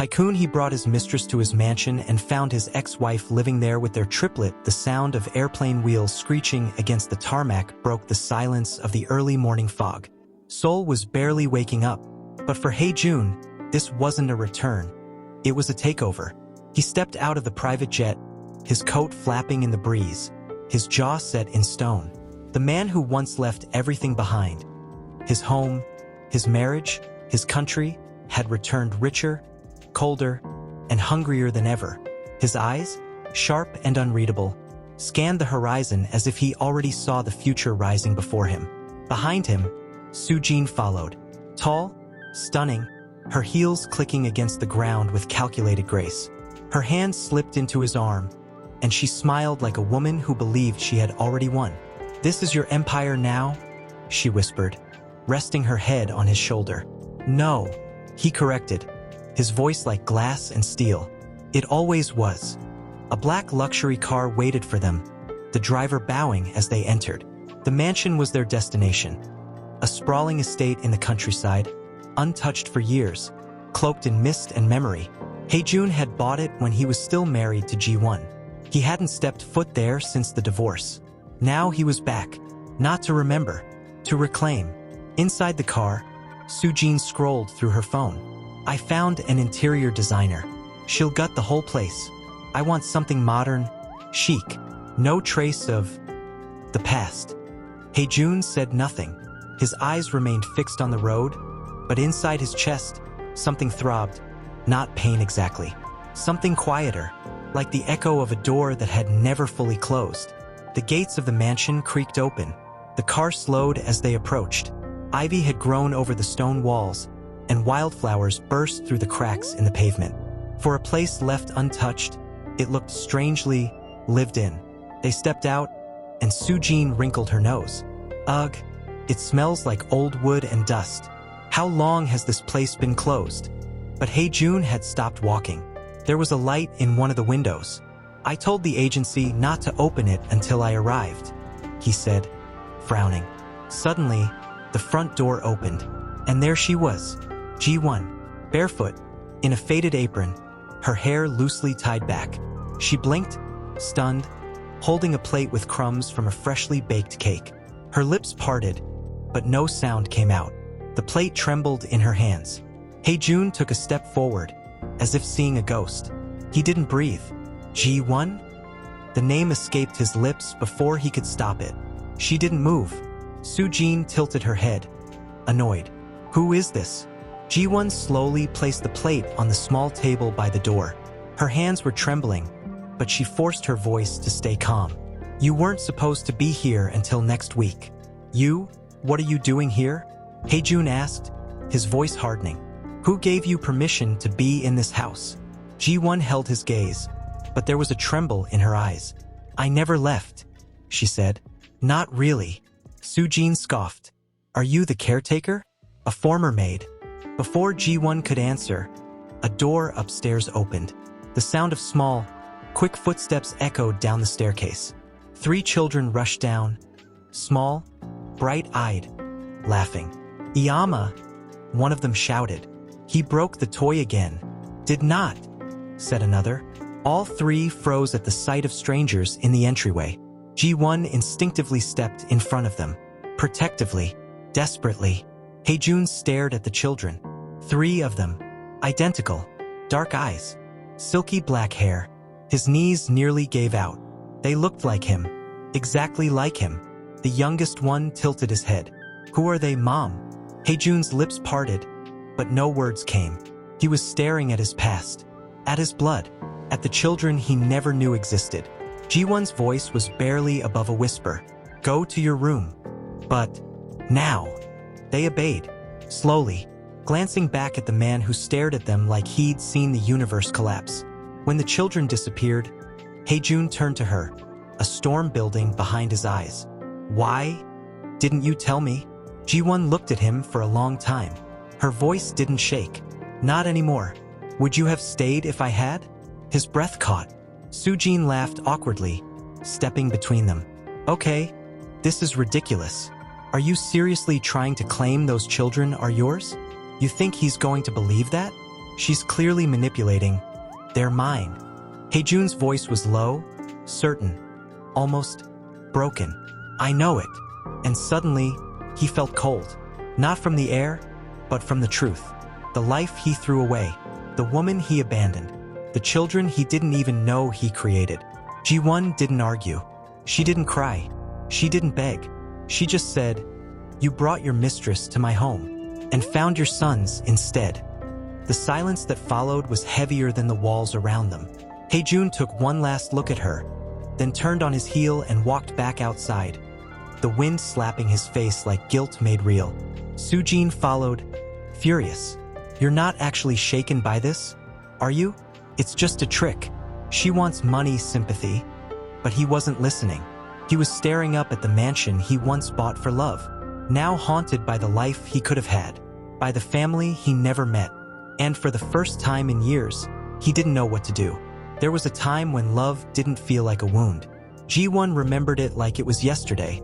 Tycoon, he brought his mistress to his mansion and found his ex-wife living there with their triplet. The sound of airplane wheels screeching against the tarmac broke the silence of the early morning fog. Seoul was barely waking up, but for Hae-jun, this wasn't a return. It was a takeover. He stepped out of the private jet, his coat flapping in the breeze, his jaw set in stone. The man who once left everything behind, his home, his marriage, his country, had returned richer, colder, and hungrier than ever. His eyes, sharp and unreadable, scanned the horizon as if he already saw the future rising before him. Behind him, Soo-jin followed, tall, stunning, her heels clicking against the ground with calculated grace. Her hand slipped into his arm, and she smiled like a woman who believed she had already won. "This is your empire now?" she whispered, resting her head on his shoulder. "No," he corrected, his voice like glass and steel. "It always was." A black luxury car waited for them, the driver bowing as they entered. The mansion was their destination, a sprawling estate in the countryside, untouched for years, cloaked in mist and memory. Hae-jun had bought it when he was still married to Ji-won. He hadn't stepped foot there since the divorce. Now he was back, not to remember, to reclaim. Inside the car, Soo-jin scrolled through her phone. "I found an interior designer. She'll gut the whole place. I want something modern, chic, no trace of the past." Hae-jun said nothing. His eyes remained fixed on the road, but inside his chest, something throbbed. Not pain exactly. Something quieter, like the echo of a door that had never fully closed. The gates of the mansion creaked open. The car slowed as they approached. Ivy had grown over the stone walls, and wildflowers burst through the cracks in the pavement. For a place left untouched, it looked strangely lived in. They stepped out, and Soo-jin wrinkled her nose. "Ugh, it smells like old wood and dust. How long has this place been closed?" But Hae-jun had stopped walking. There was a light in one of the windows. "I told the agency not to open it until I arrived," he said, frowning. Suddenly, the front door opened, and there she was, Ji-won, barefoot, in a faded apron, her hair loosely tied back. She blinked, stunned, holding a plate with crumbs from a freshly baked cake. Her lips parted, but no sound came out. The plate trembled in her hands. Hae-jun took a step forward, as if seeing a ghost. He didn't breathe. "Ji-won?" The name escaped his lips before he could stop it. She didn't move. Soo-jin tilted her head, annoyed. "Who is this?" Ji-won slowly placed the plate on the small table by the door. Her hands were trembling, but she forced her voice to stay calm. "You weren't supposed to be here until next week." "You? What are you doing here?" Hae-jun asked, his voice hardening. "Who gave you permission to be in this house?" Ji-won held his gaze, but there was a tremble in her eyes. "I never left," she said. "Not really." Soo-jin scoffed. "Are you the caretaker? A former maid?" Before Ji-won could answer, a door upstairs opened. The sound of small, quick footsteps echoed down the staircase. 3 children rushed down, small, bright-eyed, laughing. "Iyama," one of them shouted. "He broke the toy again." "Did not," said another. All 3 froze at the sight of strangers in the entryway. Ji-won instinctively stepped in front of them. Protectively, desperately, Hae-jun stared at the children. 3 of them, identical, dark eyes, silky black hair. His knees nearly gave out. They looked like him, exactly like him. The youngest one tilted his head. "Who are they, Mom?" Hae-jun's lips parted, but no words came. He was staring at his past, at his blood, at the children he never knew existed. Ji-won's voice was barely above a whisper. "Go to your room." But now, they obeyed, slowly, glancing back at the man who stared at them like he'd seen the universe collapse. When the children disappeared, Hae-jun turned to her, a storm building behind his eyes. "Why didn't you tell me?" Ji-won looked at him for a long time. Her voice didn't shake. "Not anymore. Would you have stayed if I had?" His breath caught. Soo-jin laughed awkwardly, stepping between them. "Okay, this is ridiculous. Are you seriously trying to claim those children are yours? You think he's going to believe that?" She's clearly manipulating. They're mine. Haejun's voice was low, certain, almost broken. I know it. And suddenly, he felt cold. Not from the air, but from the truth. The life he threw away. The woman he abandoned. The children he didn't even know he created. Ji-won didn't argue. She didn't cry. She didn't beg. She just said, "You brought your mistress to my home, and found your sons instead." The silence that followed was heavier than the walls around them. Haejun took one last look at her, then turned on his heel and walked back outside, the wind slapping his face like guilt made real. Soo-jin followed, furious. "You're not actually shaken by this, are you? It's just a trick." She wants money, sympathy. But he wasn't listening. He was staring up at the mansion he once bought for love, now haunted by the life he could have had, by the family he never met. And for the first time in years, he didn't know what to do. There was a time when love didn't feel like a wound. Ji-won remembered it like it was yesterday,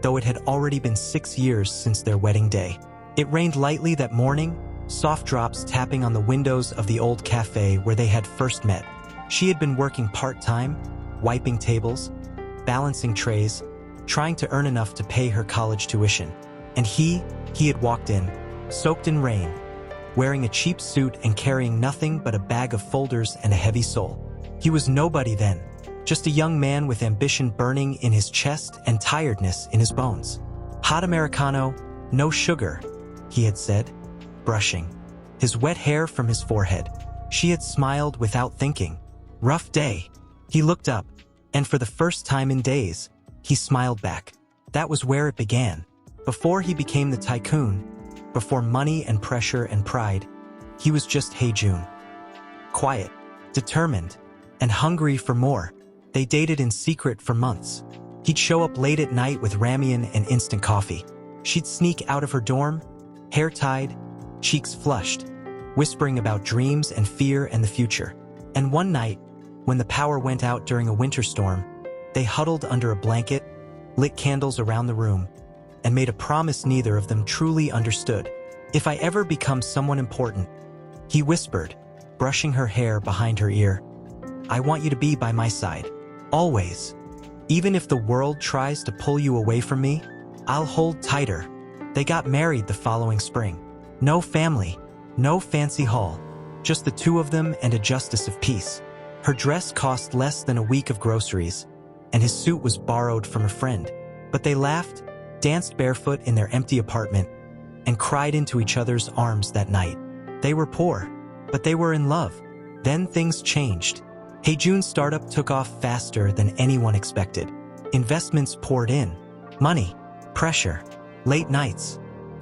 though it had already been 6 years since their wedding day. It rained lightly that morning, soft drops tapping on the windows of the old cafe where they had first met. She had been working part-time, wiping tables, balancing trays, trying to earn enough to pay her college tuition. And he had walked in, soaked in rain, wearing a cheap suit and carrying nothing but a bag of folders and a heavy soul. He was nobody then, just a young man with ambition burning in his chest and tiredness in his bones. "Hot Americano, no sugar," he had said, brushing his wet hair from his forehead. She had smiled without thinking. "Rough day." He looked up, and for the first time in days, he smiled back. That was where it began. Before he became the Tycoon, before money and pressure and pride, he was just Haejun. Quiet, determined, and hungry for more. They dated in secret for months. He'd show up late at night with ramen and instant coffee. She'd sneak out of her dorm, hair tied, cheeks flushed, whispering about dreams and fear and the future. And one night, when the power went out during a winter storm, they huddled under a blanket, lit candles around the room, and made a promise neither of them truly understood. "If I ever become someone important," he whispered, brushing her hair behind her ear, "I want you to be by my side. Always. Even if the world tries to pull you away from me, I'll hold tighter." They got married the following spring. No family, no fancy hall, just the two of them and a justice of peace. Her dress cost less than a week of groceries, and his suit was borrowed from a friend. But they laughed, danced barefoot in their empty apartment, and cried into each other's arms that night. They were poor, but they were in love. Then things changed. Haejun's startup took off faster than anyone expected. Investments poured in. Money, pressure, late nights,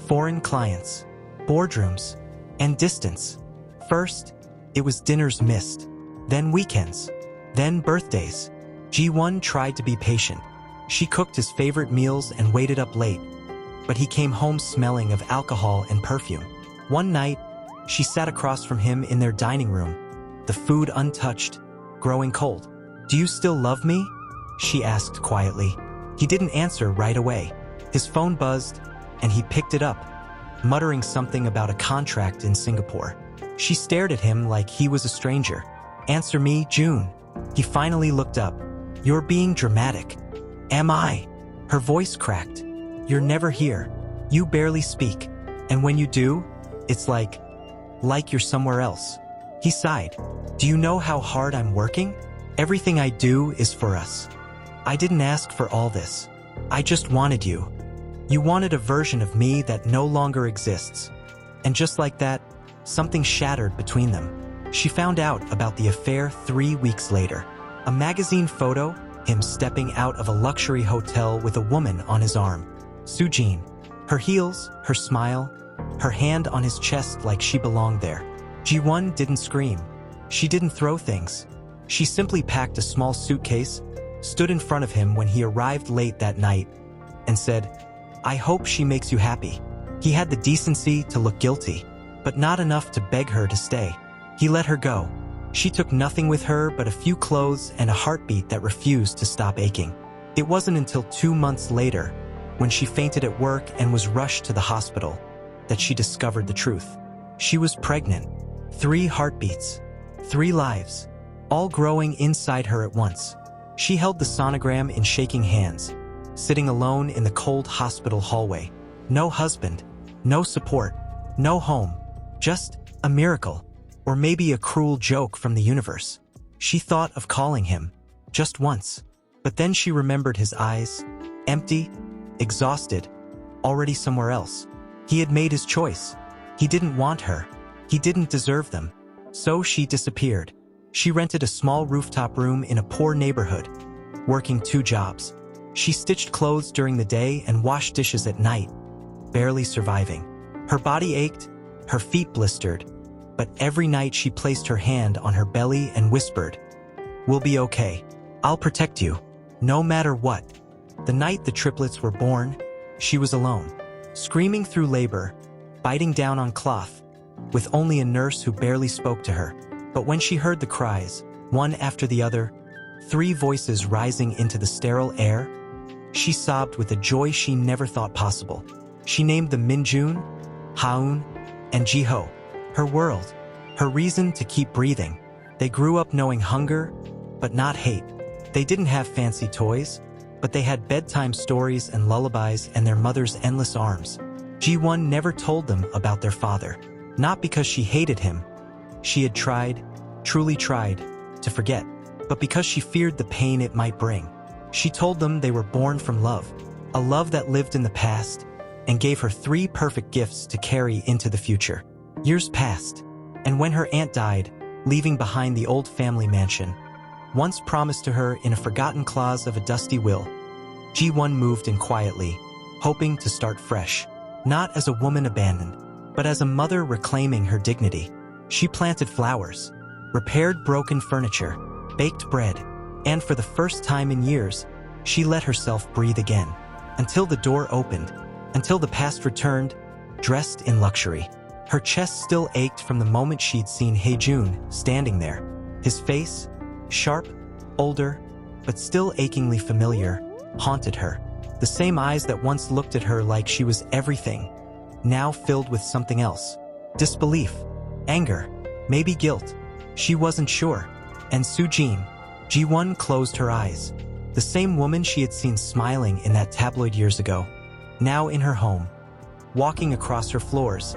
foreign clients, boardrooms, and distance. First, it was dinners missed. Then weekends. Then birthdays. Ji-won tried to be patient. She cooked his favorite meals and waited up late. But he came home smelling of alcohol and perfume. One night, she sat across from him in their dining room, the food untouched, growing cold. "Do you still love me?" she asked quietly. He didn't answer right away. His phone buzzed, and he picked it up, muttering something about a contract in Singapore. She stared at him like he was a stranger. "Answer me, June." He finally looked up. "You're being dramatic." "Am I?" Her voice cracked. "You're never here. You barely speak. And when you do, it's like you're somewhere else." He sighed. "Do you know how hard I'm working? Everything I do is for us. I didn't ask for all this. I just wanted you. You wanted a version of me that no longer exists." And just like that, something shattered between them. She found out about the affair 3 weeks later. A magazine photo, him stepping out of a luxury hotel with a woman on his arm. Soo-jin. Her heels, her smile, her hand on his chest like she belonged there. Ji-won didn't scream. She didn't throw things. She simply packed a small suitcase, stood in front of him when he arrived late that night, and said, "I hope she makes you happy." He had the decency to look guilty, but not enough to beg her to stay. He let her go. She took nothing with her but a few clothes and a heartbeat that refused to stop aching. It wasn't until 2 months later, when she fainted at work and was rushed to the hospital, that she discovered the truth. She was pregnant. 3 heartbeats. 3 lives. All growing inside her at once. She held the sonogram in shaking hands, sitting alone in the cold hospital hallway. No husband, no support, no home. Just a miracle. Or maybe a cruel joke from the universe. She thought of calling him, just once. But then she remembered his eyes, empty, exhausted, already somewhere else. He had made his choice. He didn't want her. He didn't deserve them. So she disappeared. She rented a small rooftop room in a poor neighborhood, working 2 jobs. She stitched clothes during the day and washed dishes at night, barely surviving. Her body ached, her feet blistered, but every night she placed her hand on her belly and whispered, "We'll be okay. I'll protect you, no matter what." The night the triplets were born, she was alone, screaming through labor, biting down on cloth, with only a nurse who barely spoke to her. But when she heard the cries, one after the other, 3 voices rising into the sterile air, she sobbed with a joy she never thought possible. She named them Minjun, Haun, and Jiho. Her world, her reason to keep breathing. They grew up knowing hunger, but not hate. They didn't have fancy toys, but they had bedtime stories and lullabies and their mother's endless arms. Ji-won never told them about their father. Not because she hated him. She had tried, truly tried, to forget, but because she feared the pain it might bring. She told them they were born from love, a love that lived in the past, and gave her 3 perfect gifts to carry into the future. Years passed, and when her aunt died, leaving behind the old family mansion, once promised to her in a forgotten clause of a dusty will, Ji-won moved in quietly, hoping to start fresh, not as a woman abandoned, but as a mother reclaiming her dignity. She planted flowers, repaired broken furniture, baked bread, and for the first time in years, she let herself breathe again, until the door opened, until the past returned, dressed in luxury. Her chest still ached from the moment she'd seen Hae-jun standing there. His face, sharp, older, but still achingly familiar, haunted her. The same eyes that once looked at her like she was everything, now filled with something else. Disbelief, anger, maybe guilt. She wasn't sure. And Soo-jin, Ji-won closed her eyes. The same woman she had seen smiling in that tabloid years ago, now in her home, walking across her floors,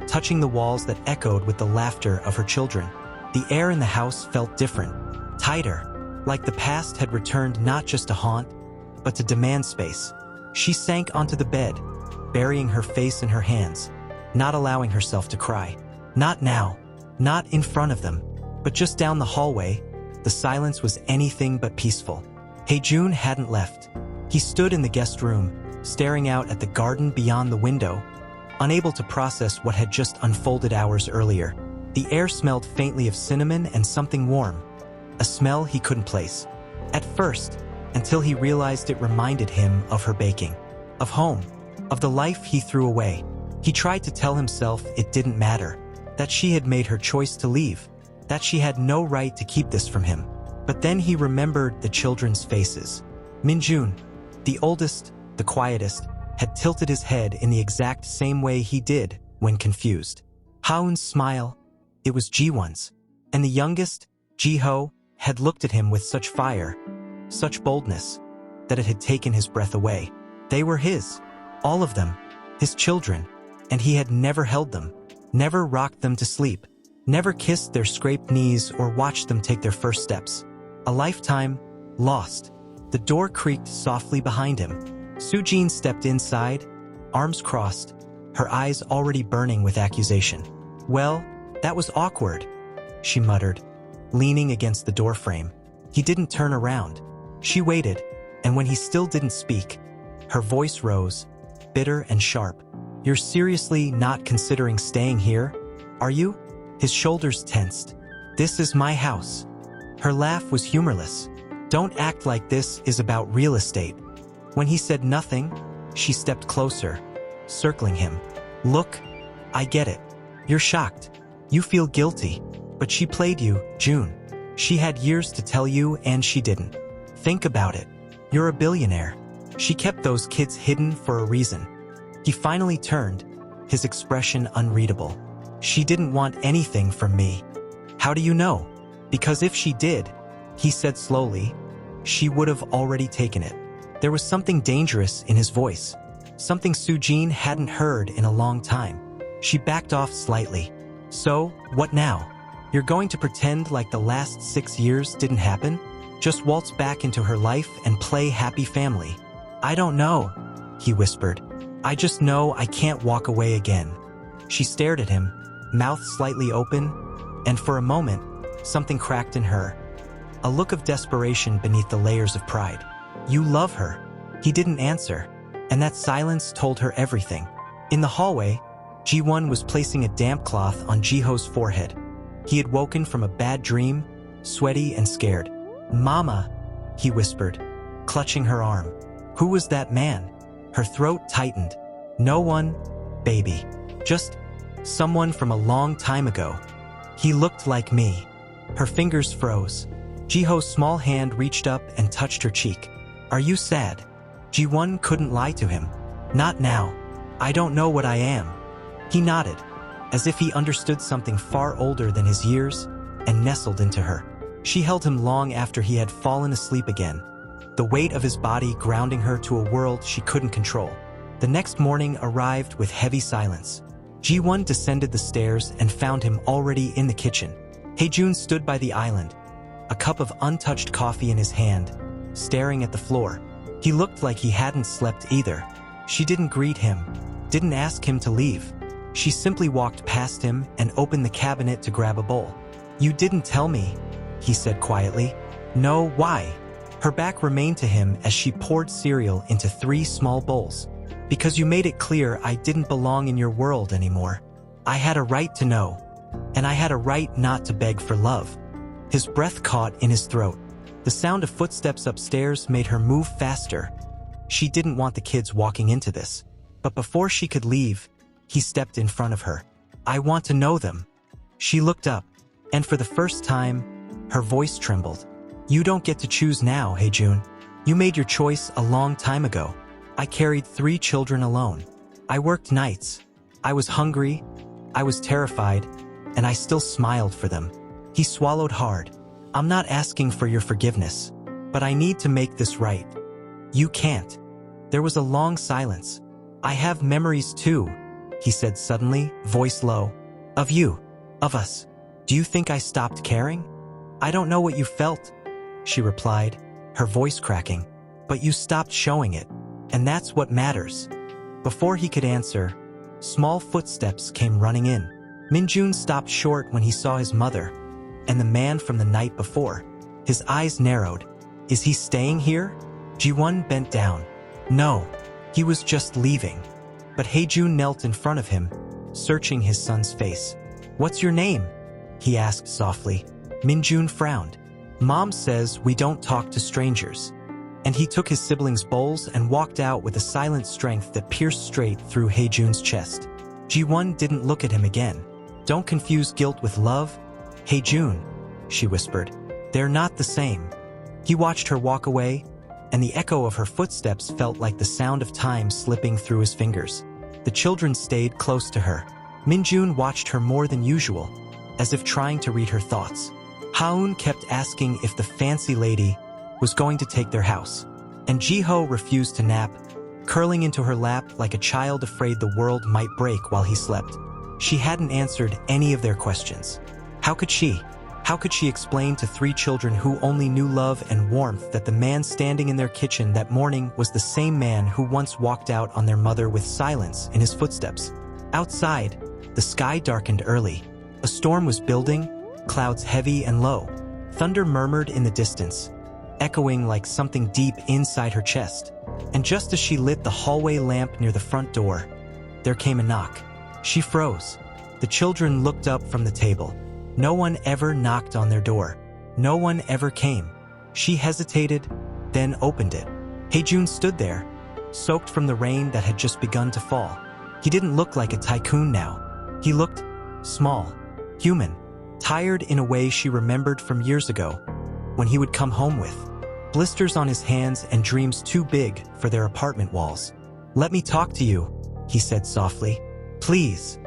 touching the walls that echoed with the laughter of her children. The air in the house felt different, tighter, like the past had returned not just to haunt, but to demand space. She sank onto the bed, burying her face in her hands, not allowing herself to cry. Not now, not in front of them, but just down the hallway. The silence was anything but peaceful. Hae-jun hadn't left. He stood in the guest room, staring out at the garden beyond the window, unable to process what had just unfolded hours earlier. The air smelled faintly of cinnamon and something warm, a smell he couldn't place. At first, until he realized it reminded him of her baking, of home, of the life he threw away. He tried to tell himself it didn't matter, that she had made her choice to leave, that she had no right to keep this from him. But then he remembered the children's faces. Minjun, the oldest, the quietest, had tilted his head in the exact same way he did when confused. Haun's smile, it was Ji-won's, and the youngest, Jiho, had looked at him with such fire, such boldness, that it had taken his breath away. They were his, all of them, his children, and he had never held them, never rocked them to sleep, never kissed their scraped knees or watched them take their first steps. A lifetime lost. The door creaked softly behind him. Soo-jin stepped inside, arms crossed, her eyes already burning with accusation. "Well, that was awkward," she muttered, leaning against the doorframe. He didn't turn around. She waited, and when he still didn't speak, her voice rose, bitter and sharp. "You're seriously not considering staying here, are you?" His shoulders tensed. "This is my house." Her laugh was humorless. "Don't act like this is about real estate." When he said nothing, she stepped closer, circling him. "Look, I get it. You're shocked. You feel guilty. But she played you, June. She had years to tell you and she didn't. Think about it. You're a billionaire. She kept those kids hidden for a reason." He finally turned, his expression unreadable. She didn't want anything from me. How do you know? Because if she did, he said slowly, she would have already taken it. There was something dangerous in his voice, something Sujin hadn't heard in a long time. She backed off slightly. So, what now? You're going to pretend like the last 6 years didn't happen? Just waltz back into her life and play happy family? I don't know, he whispered. I just know I can't walk away again. She stared at him, mouth slightly open, and for a moment, something cracked in her. A look of desperation beneath the layers of pride. You love her. He didn't answer, and that silence told her everything. In the hallway, Ji-won was placing a damp cloth on Ji-ho's forehead. He had woken from a bad dream, sweaty and scared. Mama, he whispered, clutching her arm. Who was that man? Her throat tightened. No one, baby. Just someone from a long time ago. He looked like me. Her fingers froze. Ji-ho's small hand reached up and touched her cheek. Are you sad? Ji-won couldn't lie to him. Not now. I don't know what I am. He nodded, as if he understood something far older than his years, and nestled into her. She held him long after he had fallen asleep again, the weight of his body grounding her to a world she couldn't control. The next morning arrived with heavy silence. Ji-won descended the stairs and found him already in the kitchen. Hae-jun stood by the island, a cup of untouched coffee in his hand, staring at the floor. He looked like he hadn't slept either. She didn't greet him, didn't ask him to leave. She simply walked past him and opened the cabinet to grab a bowl. You didn't tell me, he said quietly. No, why? Her back remained to him as she poured cereal into 3 small bowls. Because you made it clear I didn't belong in your world anymore. I had a right to know. And I had a right not to beg for love. His breath caught in his throat. The sound of footsteps upstairs made her move faster. She didn't want the kids walking into this. But before she could leave, he stepped in front of her. I want to know them. She looked up, and for the first time, her voice trembled. You don't get to choose now, Hae-jun. You made your choice a long time ago. I carried 3 children alone. I worked nights. I was hungry. I was terrified. And I still smiled for them. He swallowed hard. I'm not asking for your forgiveness, but I need to make this right. You can't. There was a long silence. I have memories too, he said suddenly, voice low. Of you. Of us. Do you think I stopped caring? I don't know what you felt, she replied, her voice cracking. But you stopped showing it. And that's what matters. Before he could answer, small footsteps came running in. Min-jun stopped short when he saw his mother, and the man from the night before. His eyes narrowed. Is he staying here? Ji-won bent down. No, he was just leaving. But Hae-jun knelt in front of him, searching his son's face. What's your name? He asked softly. Min-jun frowned. Mom says we don't talk to strangers. And he took his siblings' bowls and walked out with a silent strength that pierced straight through Hae-jun's chest. Ji-won didn't look at him again. Don't confuse guilt with love. Hae-jun, she whispered. They're not the same. He watched her walk away, and the echo of her footsteps felt like the sound of time slipping through his fingers. The children stayed close to her. Min-jun watched her more than usual, as if trying to read her thoughts. Ha-eun kept asking if the fancy lady was going to take their house, and Ji-ho refused to nap, curling into her lap like a child afraid the world might break while he slept. She hadn't answered any of their questions. How could she? How could she explain to 3 children who only knew love and warmth that the man standing in their kitchen that morning was the same man who once walked out on their mother with silence in his footsteps? Outside, the sky darkened early. A storm was building, clouds heavy and low. Thunder murmured in the distance, echoing like something deep inside her chest. And just as she lit the hallway lamp near the front door, there came a knock. She froze. The children looked up from the table. No one ever knocked on their door. No one ever came. She hesitated, then opened it. Hae-jun stood there, soaked from the rain that had just begun to fall. He didn't look like a tycoon now. He looked small, human, tired in a way she remembered from years ago, when he would come home with blisters on his hands and dreams too big for their apartment walls. Let me talk to you, he said softly. Please.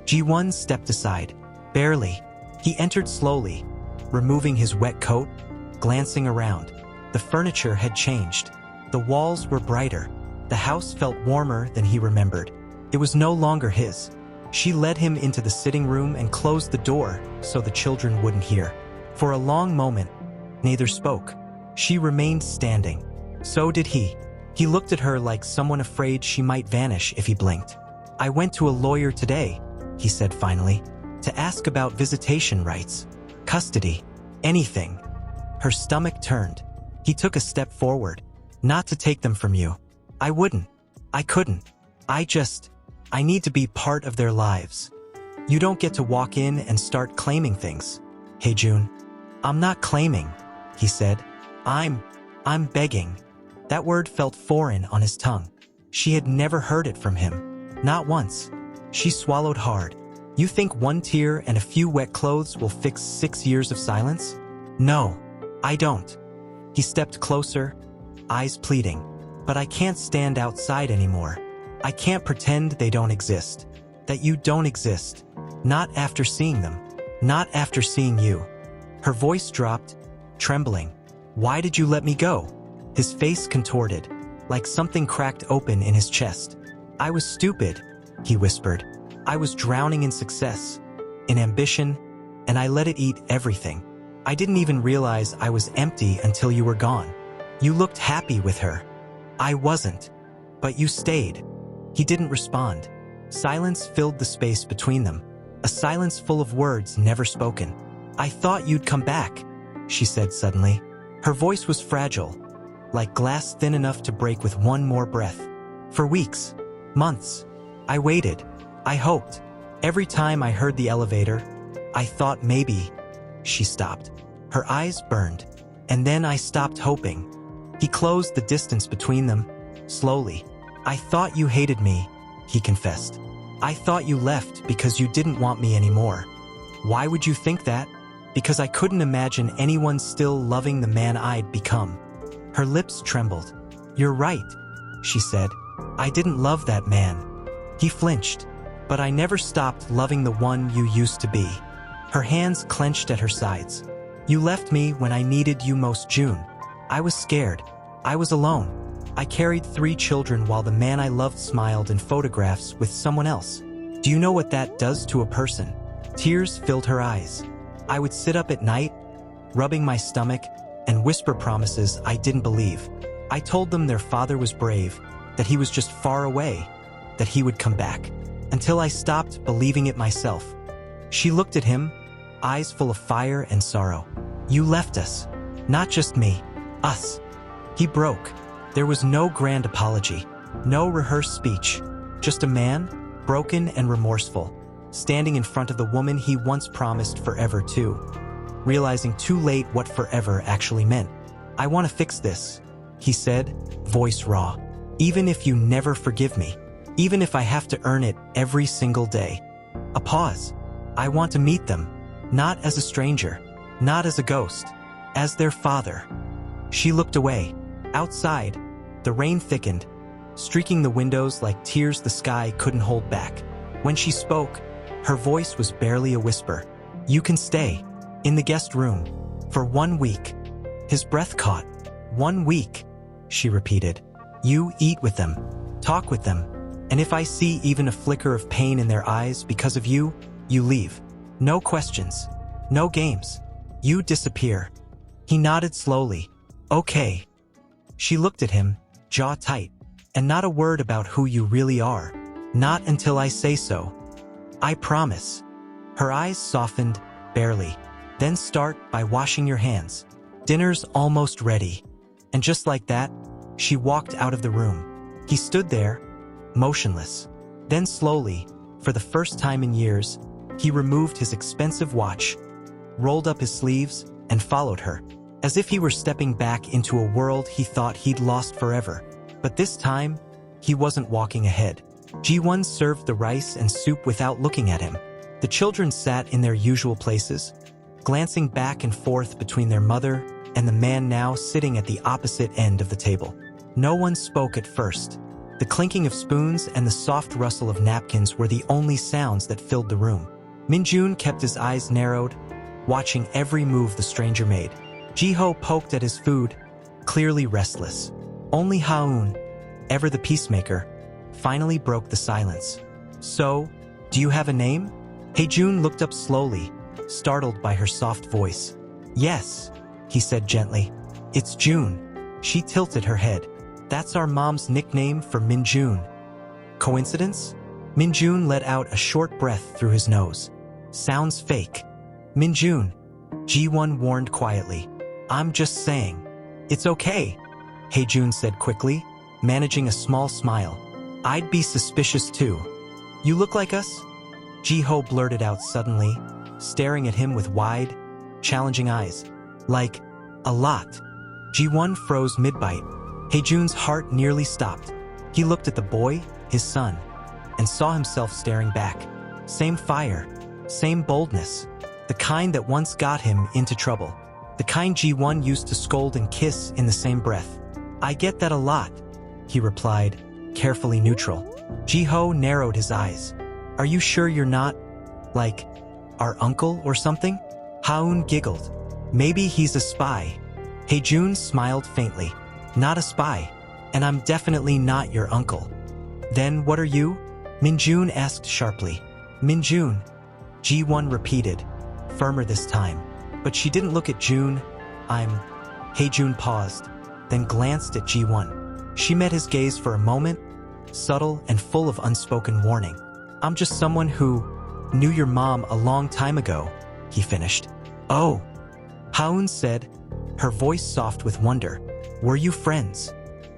Ji-won stepped aside. Barely. He entered slowly, removing his wet coat, glancing around. The furniture had changed. The walls were brighter. The house felt warmer than he remembered. It was no longer his. She led him into the sitting room and closed the door so the children wouldn't hear. For a long moment, neither spoke. She remained standing. So did he. He looked at her like someone afraid she might vanish if he blinked. "I went to a lawyer today," he said finally, "to ask about visitation rights, custody, anything." Her stomach turned. He took a step forward. "Not to take them from you. I wouldn't. I couldn't. I need to be part of their lives. You don't get to walk in and start claiming things." "Hae-jun." "I'm not claiming," he said. I'm begging." That word felt foreign on his tongue. She had never heard it from him. Not once. She swallowed hard. "You think one tear and a few wet clothes will fix 6 years of silence?" "No, I don't." He stepped closer, eyes pleading. "But I can't stand outside anymore. I can't pretend they don't exist. That you don't exist. Not after seeing them. Not after seeing you." Her voice dropped, trembling. "Why did you let me go?" His face contorted, like something cracked open in his chest. "I was stupid," he whispered. "I was drowning in success, in ambition, and I let it eat everything. I didn't even realize I was empty until you were gone. You looked happy with her. I wasn't. But you stayed." He didn't respond. Silence filled the space between them, a silence full of words never spoken. "I thought you'd come back," she said suddenly. Her voice was fragile, like glass thin enough to break with one more breath. "For weeks, months, I waited. I hoped. Every time I heard the elevator, I thought maybe." She stopped. Her eyes burned. "And then I stopped hoping." He closed the distance between them, slowly. "I thought you hated me," he confessed. "I thought you left because you didn't want me anymore." "Why would you think that?" "Because I couldn't imagine anyone still loving the man I'd become." Her lips trembled. "You're right," she said. "I didn't love that man." He flinched. "But I never stopped loving the one you used to be." Her hands clenched at her sides. "You left me when I needed you most, June. I was scared. I was alone. I carried 3 children while the man I loved smiled in photographs with someone else. Do you know what that does to a person?" Tears filled her eyes. "I would sit up at night, rubbing my stomach, and whisper promises I didn't believe. I told them their father was brave, that he was just far away, that he would come back, until I stopped believing it myself." She looked at him, eyes full of fire and sorrow. "You left us. Not just me. Us." He broke. There was no grand apology, no rehearsed speech. Just a man, broken and remorseful, standing in front of the woman he once promised forever to, realizing too late what forever actually meant. "I want to fix this," he said, voice raw. "Even if you never forgive me. Even if I have to earn it every single day." A pause. "I want to meet them. Not as a stranger. Not as a ghost. As their father." She looked away. Outside, the rain thickened, streaking the windows like tears the sky couldn't hold back. When she spoke, her voice was barely a whisper. "You can stay. In the guest room. For 1 week." His breath caught. 1 week, she repeated. "You eat with them. Talk with them. And if I see even a flicker of pain in their eyes because of you, you leave. No questions. No games. You disappear." He nodded slowly. "Okay." She looked at him, jaw tight. "And not a word about who you really are. Not until I say so." "I promise." Her eyes softened, barely. "Then start by washing your hands. Dinner's almost ready." And just like that, she walked out of the room. He stood there, motionless. Then slowly, for the first time in years, he removed his expensive watch, rolled up his sleeves, and followed her, as if he were stepping back into a world he thought he'd lost forever. But this time, he wasn't walking ahead. Ji-won served the rice and soup without looking at him. The children sat in their usual places, glancing back and forth between their mother and the man now sitting at the opposite end of the table. No one spoke at first. The clinking of spoons and the soft rustle of napkins were the only sounds that filled the room. Minjun kept his eyes narrowed, watching every move the stranger made. Ji-ho poked at his food, clearly restless. Only Ha-eun, ever the peacemaker, finally broke the silence. "So, do you have a name?" Hae-jun looked up slowly, startled by her soft voice. "Yes," he said gently. "It's June." She tilted her head. "That's our mom's nickname for Minjun." Coincidence? Minjun let out a short breath through his nose. "Sounds fake." "Minjun," Ji-won warned quietly. "I'm just saying." "It's okay," Hae-jun said quickly, managing a small smile. "I'd be suspicious too." "You look like us?" Ji-ho blurted out suddenly, staring at him with wide, challenging eyes. "Like, a lot." Ji-won froze mid-bite. Hae-jun's heart nearly stopped. He looked at the boy, his son, and saw himself staring back. Same fire, same boldness, the kind that once got him into trouble. The kind Ji-won used to scold and kiss in the same breath. "I get that a lot," he replied, carefully neutral. Ji-ho narrowed his eyes. "Are you sure you're not, like, our uncle or something?" Ha-eun giggled. "Maybe he's a spy." Hae-jun smiled faintly. "Not a spy, and I'm definitely not your uncle." "Then what are you?" Minjun asked sharply. "Minjun," Ji-won repeated, firmer this time. But she didn't look at June. Hae-jun paused, then glanced at Ji-won. She met his gaze for a moment, subtle and full of unspoken warning. "I'm just someone who knew your mom a long time ago," he finished. "Oh," Ha-eun said, her voice soft with wonder. "Were you friends?"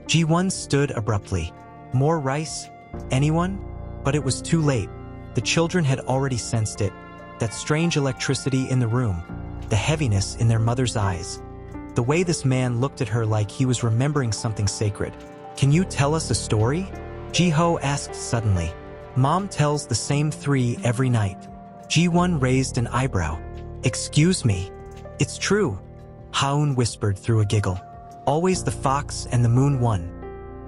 Ji-won stood abruptly. "More rice? Anyone?" But it was too late. The children had already sensed it, that strange electricity in the room, the heaviness in their mother's eyes, the way this man looked at her like he was remembering something sacred. "Can you tell us a story?" Ji-ho asked suddenly. "Mom tells the same 3 every night." Ji-won raised an eyebrow. "Excuse me." "It's true," Ha-eun whispered through a giggle. "Always the fox and the moon one."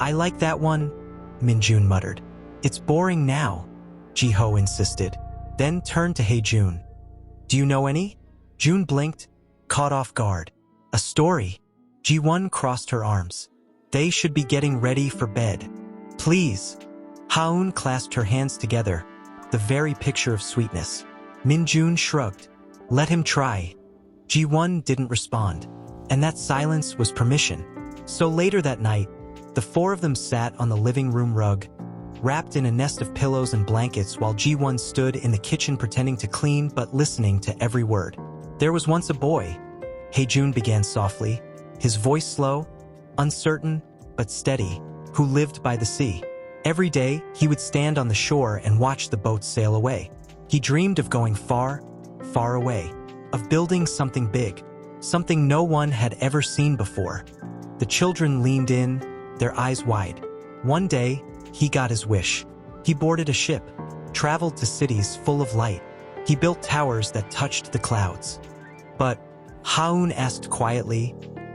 "I like that one," Minjun muttered. "It's boring now," Ji-ho insisted, then turned to Hae-jun. "Do you know any?" June blinked, caught off guard. "A story?" Ji-won crossed her arms. "They should be getting ready for bed. Please." Ha-eun clasped her hands together, the very picture of sweetness. Minjun shrugged. "Let him try." Ji-won didn't respond, and that silence was permission. So later that night, the 4 of them sat on the living room rug, wrapped in a nest of pillows and blankets while Ji-won stood in the kitchen pretending to clean but listening to every word. "There was once a boy," Hae-jun began softly, his voice slow, uncertain, but steady, "who lived by the sea. Every day, he would stand on the shore and watch the boats sail away. He dreamed of going far, far away, of building something big, something no one had ever seen before." The children leaned in, their eyes wide. One day, he got his wish. He boarded a ship, traveled to cities full of light. He built towers that touched the clouds. But, Ha-eun asked quietly,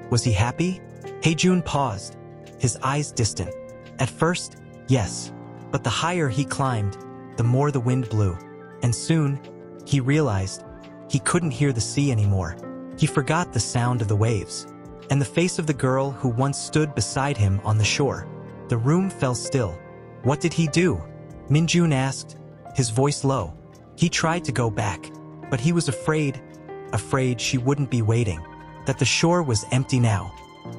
"Was he happy?" Hae-jun paused, his eyes distant. "At first, yes. But the higher he climbed, the more the wind blew. And soon, he realized he couldn't hear the sea anymore. He forgot the sound of the waves, and the face of the girl who once stood beside him on the shore. The room fell still. What did he do?" Minjun asked, his voice low. He tried to go back, but he was afraid she wouldn't be waiting, that the shore was empty now.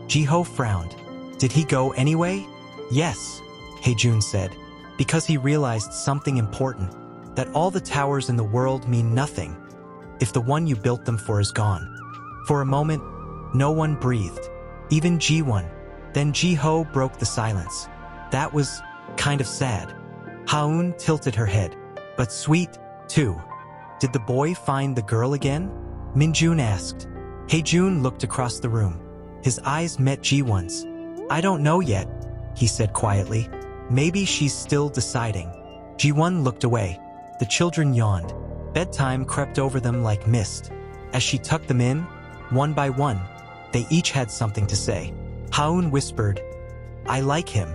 Ji-ho frowned. "Did he go anyway?" "Yes," Hae-jun said, "because he realized something important, that all the towers in the world mean nothing if the one you built them for is gone." For a moment, no one breathed, even Ji-won. Then Ji-ho broke the silence. "That was kind of sad." Ha-eun tilted her head. "But sweet, too." "Did the boy find the girl again?" Minjun asked. Hae-jun looked across the room. His eyes met Ji-won's. "I don't know yet," he said quietly. "Maybe she's still deciding." Ji-won looked away. The children yawned. Bedtime crept over them like mist. As she tucked them in, one by one, they each had something to say. Ha-eun whispered, "I like him."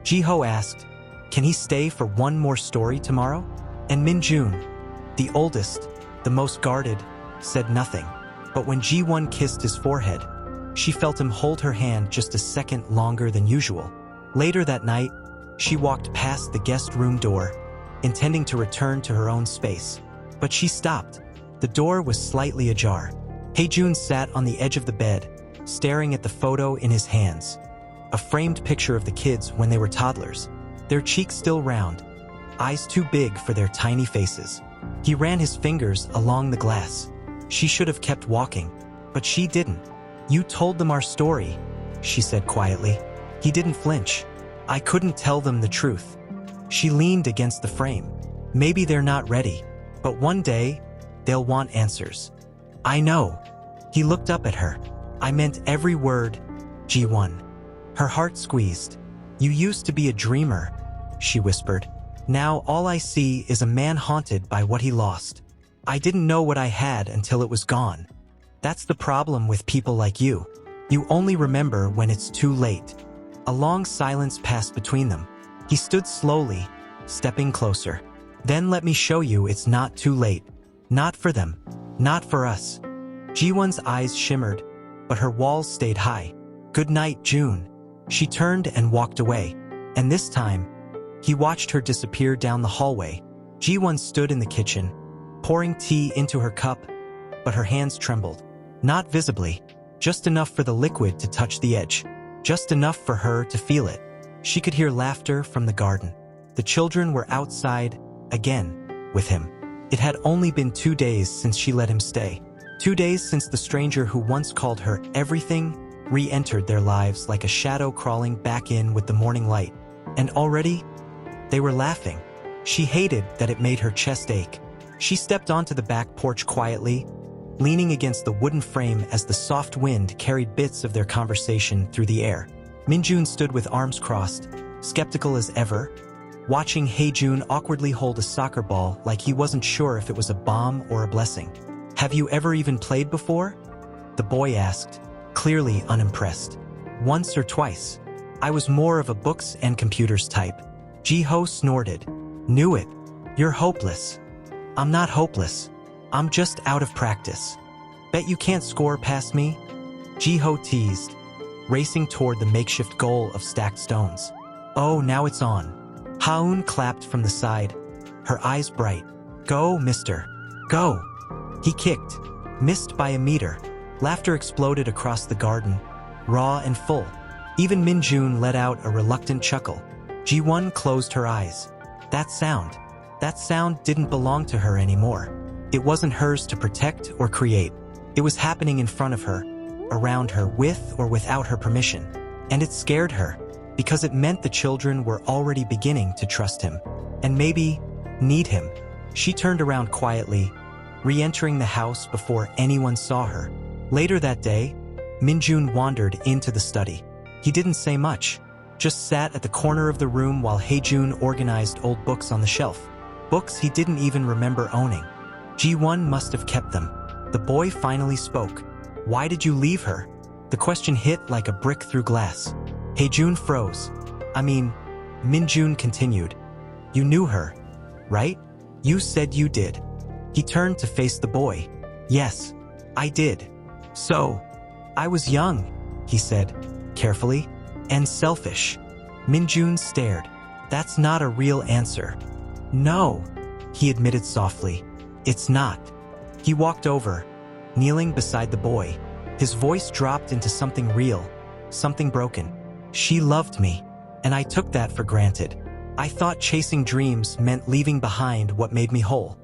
Ji-ho asked, "Can he stay for one more story tomorrow?" And Min-jun, the oldest, the most guarded, said nothing. But when Ji-won kissed his forehead, she felt him hold her hand just a second longer than usual. Later that night, she walked past the guest room door, intending to return to her own space. But she stopped. The door was slightly ajar. Hae-jun sat on the edge of the bed, staring at the photo in his hands. A framed picture of the kids when they were toddlers, their cheeks still round, eyes too big for their tiny faces. He ran his fingers along the glass. She should have kept walking, but she didn't. "You told them our story," she said quietly. He didn't flinch. "I couldn't tell them the truth." She leaned against the frame. "Maybe they're not ready, but one day, they'll want answers." "I know." He looked up at her. "I meant every word, Ji-won." Her heart squeezed. "You used to be a dreamer," she whispered. "Now all I see is a man haunted by what he lost. I didn't know what I had until it was gone. That's the problem with people like you. You only remember when it's too late." A long silence passed between them. He stood slowly, stepping closer. "Then let me show you it's not too late. Not for them. Not for us." Ji-won's eyes shimmered, but her walls stayed high. "Good night, June." She turned and walked away. And this time, he watched her disappear down the hallway. Ji-won stood in the kitchen, pouring tea into her cup, but her hands trembled. Not visibly, just enough for the liquid to touch the edge. Just enough for her to feel it. She could hear laughter from the garden. The children were outside, again, with him. It had only been 2 days since she let him stay. 2 days since the stranger who once called her everything re-entered their lives like a shadow crawling back in with the morning light. And already, they were laughing. She hated that it made her chest ache. She stepped onto the back porch quietly, leaning against the wooden frame as the soft wind carried bits of their conversation through the air. Min-jun stood with arms crossed, skeptical as ever, watching Hae-jun awkwardly hold a soccer ball like he wasn't sure if it was a bomb or a blessing. "Have you ever even played before?" the boy asked, clearly unimpressed. "Once or twice. I was more of a books and computers type." Ji-ho snorted. "Knew it. You're hopeless." "I'm not hopeless. I'm just out of practice. Bet you can't score past me?" Ji-ho teased, racing toward the makeshift goal of stacked stones. "Oh, now it's on." Ha-eun clapped from the side, her eyes bright. "Go, mister. Go." He kicked, missed by a meter. Laughter exploded across the garden, raw and full. Even Min-jun let out a reluctant chuckle. Ji-won closed her eyes. That sound didn't belong to her anymore. It wasn't hers to protect or create. It was happening in front of her, around her, with or without her permission. And it scared her, because it meant the children were already beginning to trust him. And maybe need him. She turned around quietly, re-entering the house before anyone saw her. Later that day, Min-jun wandered into the study. He didn't say much, just sat at the corner of the room while Hae-jun organized old books on the shelf. Books he didn't even remember owning. Ji-won must have kept them. The boy finally spoke. "Why did you leave her?" The question hit like a brick through glass. Hae-jun froze. Min-jun continued. "You knew her, right? You said you did." He turned to face the boy. "Yes, I did. So, I was young," he said, carefully, "and selfish." Min-jun stared. "That's not a real answer." "No," he admitted softly. "It's not." He walked over, kneeling beside the boy. His voice dropped into something real, something broken. "She loved me, and I took that for granted. I thought chasing dreams meant leaving behind what made me whole."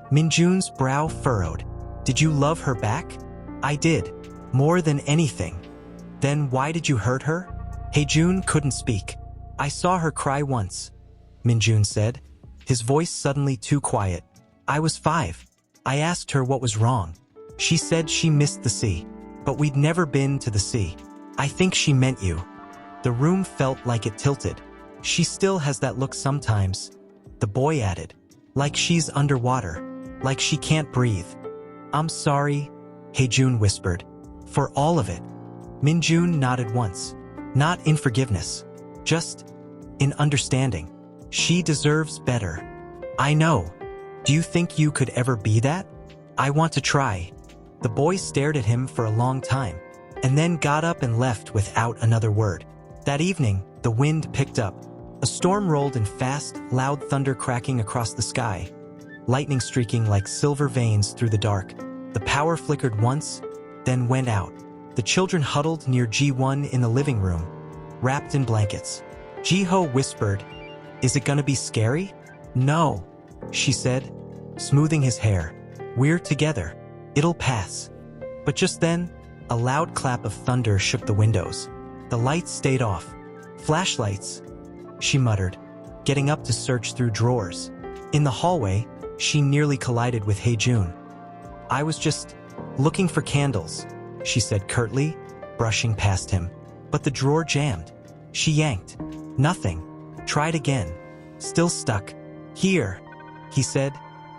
Min-jun's brow furrowed. "Did you love her back?" "I did. More than anything." "Then why did you hurt her?" Hae-jun couldn't speak. "I saw her cry once," Min-jun said, his voice suddenly too quiet. "I was 5. I asked her what was wrong. She said she missed the sea, but we'd never been to the sea. I think she meant you." The room felt like it tilted. "She still has that look sometimes," the boy added. "Like she's underwater. Like she can't breathe." "I'm sorry," Hae-jun whispered. "For all of it." Min-jun nodded once. Not in forgiveness. Just in understanding. She deserves better. I know. Do you think you could ever be that? I want to try. The boy stared at him for a long time, and then got up and left without another word. That evening, the wind picked up. A storm rolled in fast, loud thunder cracking across the sky, lightning streaking like silver veins through the dark. The power flickered once, then went out. The children huddled near Ji-won in the living room, wrapped in blankets. Ji-ho whispered, "Is it gonna be scary?" "No," she said, smoothing his hair. "We're together. It'll pass." But just then, a loud clap of thunder shook the windows. The lights stayed off. "Flashlights," she muttered, getting up to search through drawers. In the hallway, she nearly collided with Hae-jun. "I was just looking for candles," she said curtly, brushing past him. But the drawer jammed. She yanked. Nothing. Tried again. Still stuck. "Here," he said,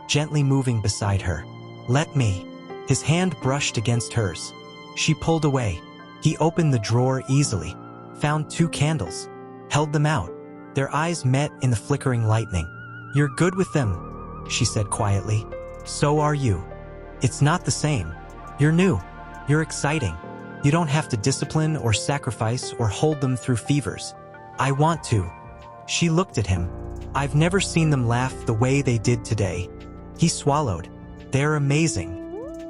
gently moving beside her. "Let me." His hand brushed against hers. She pulled away. He opened the drawer easily, found 2 candles, held them out. Their eyes met in the flickering lightning. "You're good with them," she said quietly. "So are you. It's not the same. You're new. You're exciting. You don't have to discipline or sacrifice or hold them through fevers. I want to." She looked at him. "I've never seen them laugh the way they did today." He swallowed. "They're amazing."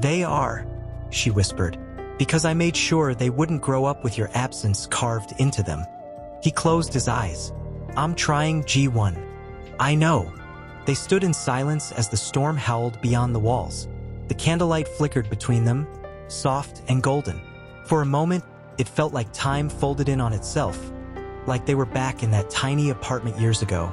"They are," she whispered, "because I made sure they wouldn't grow up with your absence carved into them." He closed his eyes. "I'm trying, Ji-won." "I know." They stood in silence as the storm howled beyond the walls. The candlelight flickered between them, soft and golden. For a moment, it felt like time folded in on itself, like they were back in that tiny apartment years ago,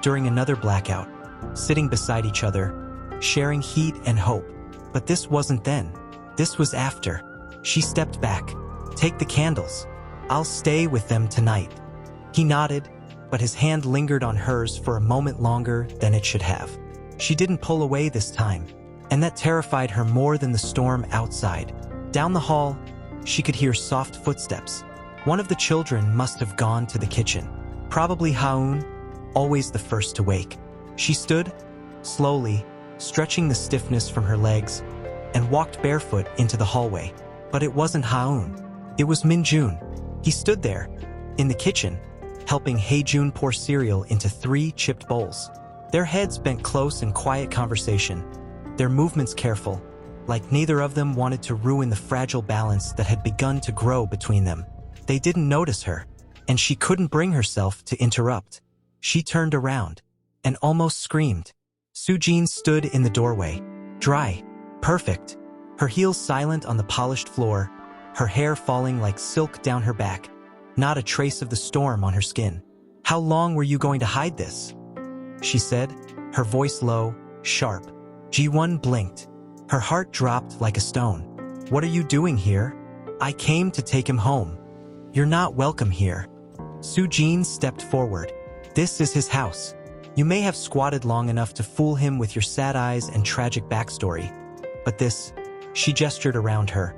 during another blackout, sitting beside each other, sharing heat and hope. But this wasn't then. This was after. She stepped back. "Take the candles. I'll stay with them tonight." He nodded, but his hand lingered on hers for a moment longer than it should have. She didn't pull away this time, and that terrified her more than the storm outside. Down the hall, she could hear soft footsteps. One of the children must have gone to the kitchen. Probably Haun, always the first to wake. She stood, slowly, stretching the stiffness from her legs, and walked barefoot into the hallway. But it wasn't Haun. It was Min-jun. He stood there, in the kitchen, helping Hae-jun pour cereal into 3 chipped bowls. Their heads bent close in quiet conversation, their movements careful, like neither of them wanted to ruin the fragile balance that had begun to grow between them. They didn't notice her, and she couldn't bring herself to interrupt. She turned around, and almost screamed. Soo-jin stood in the doorway, dry, perfect, her heels silent on the polished floor, her hair falling like silk down her back, not a trace of the storm on her skin. "How long were you going to hide this?" she said, her voice low, sharp. Ji-won blinked. Her heart dropped like a stone. "What are you doing here?" "I came to take him home." "You're not welcome here." Soo-jin stepped forward. "This is his house. You may have squatted long enough to fool him with your sad eyes and tragic backstory. But this," she gestured around her,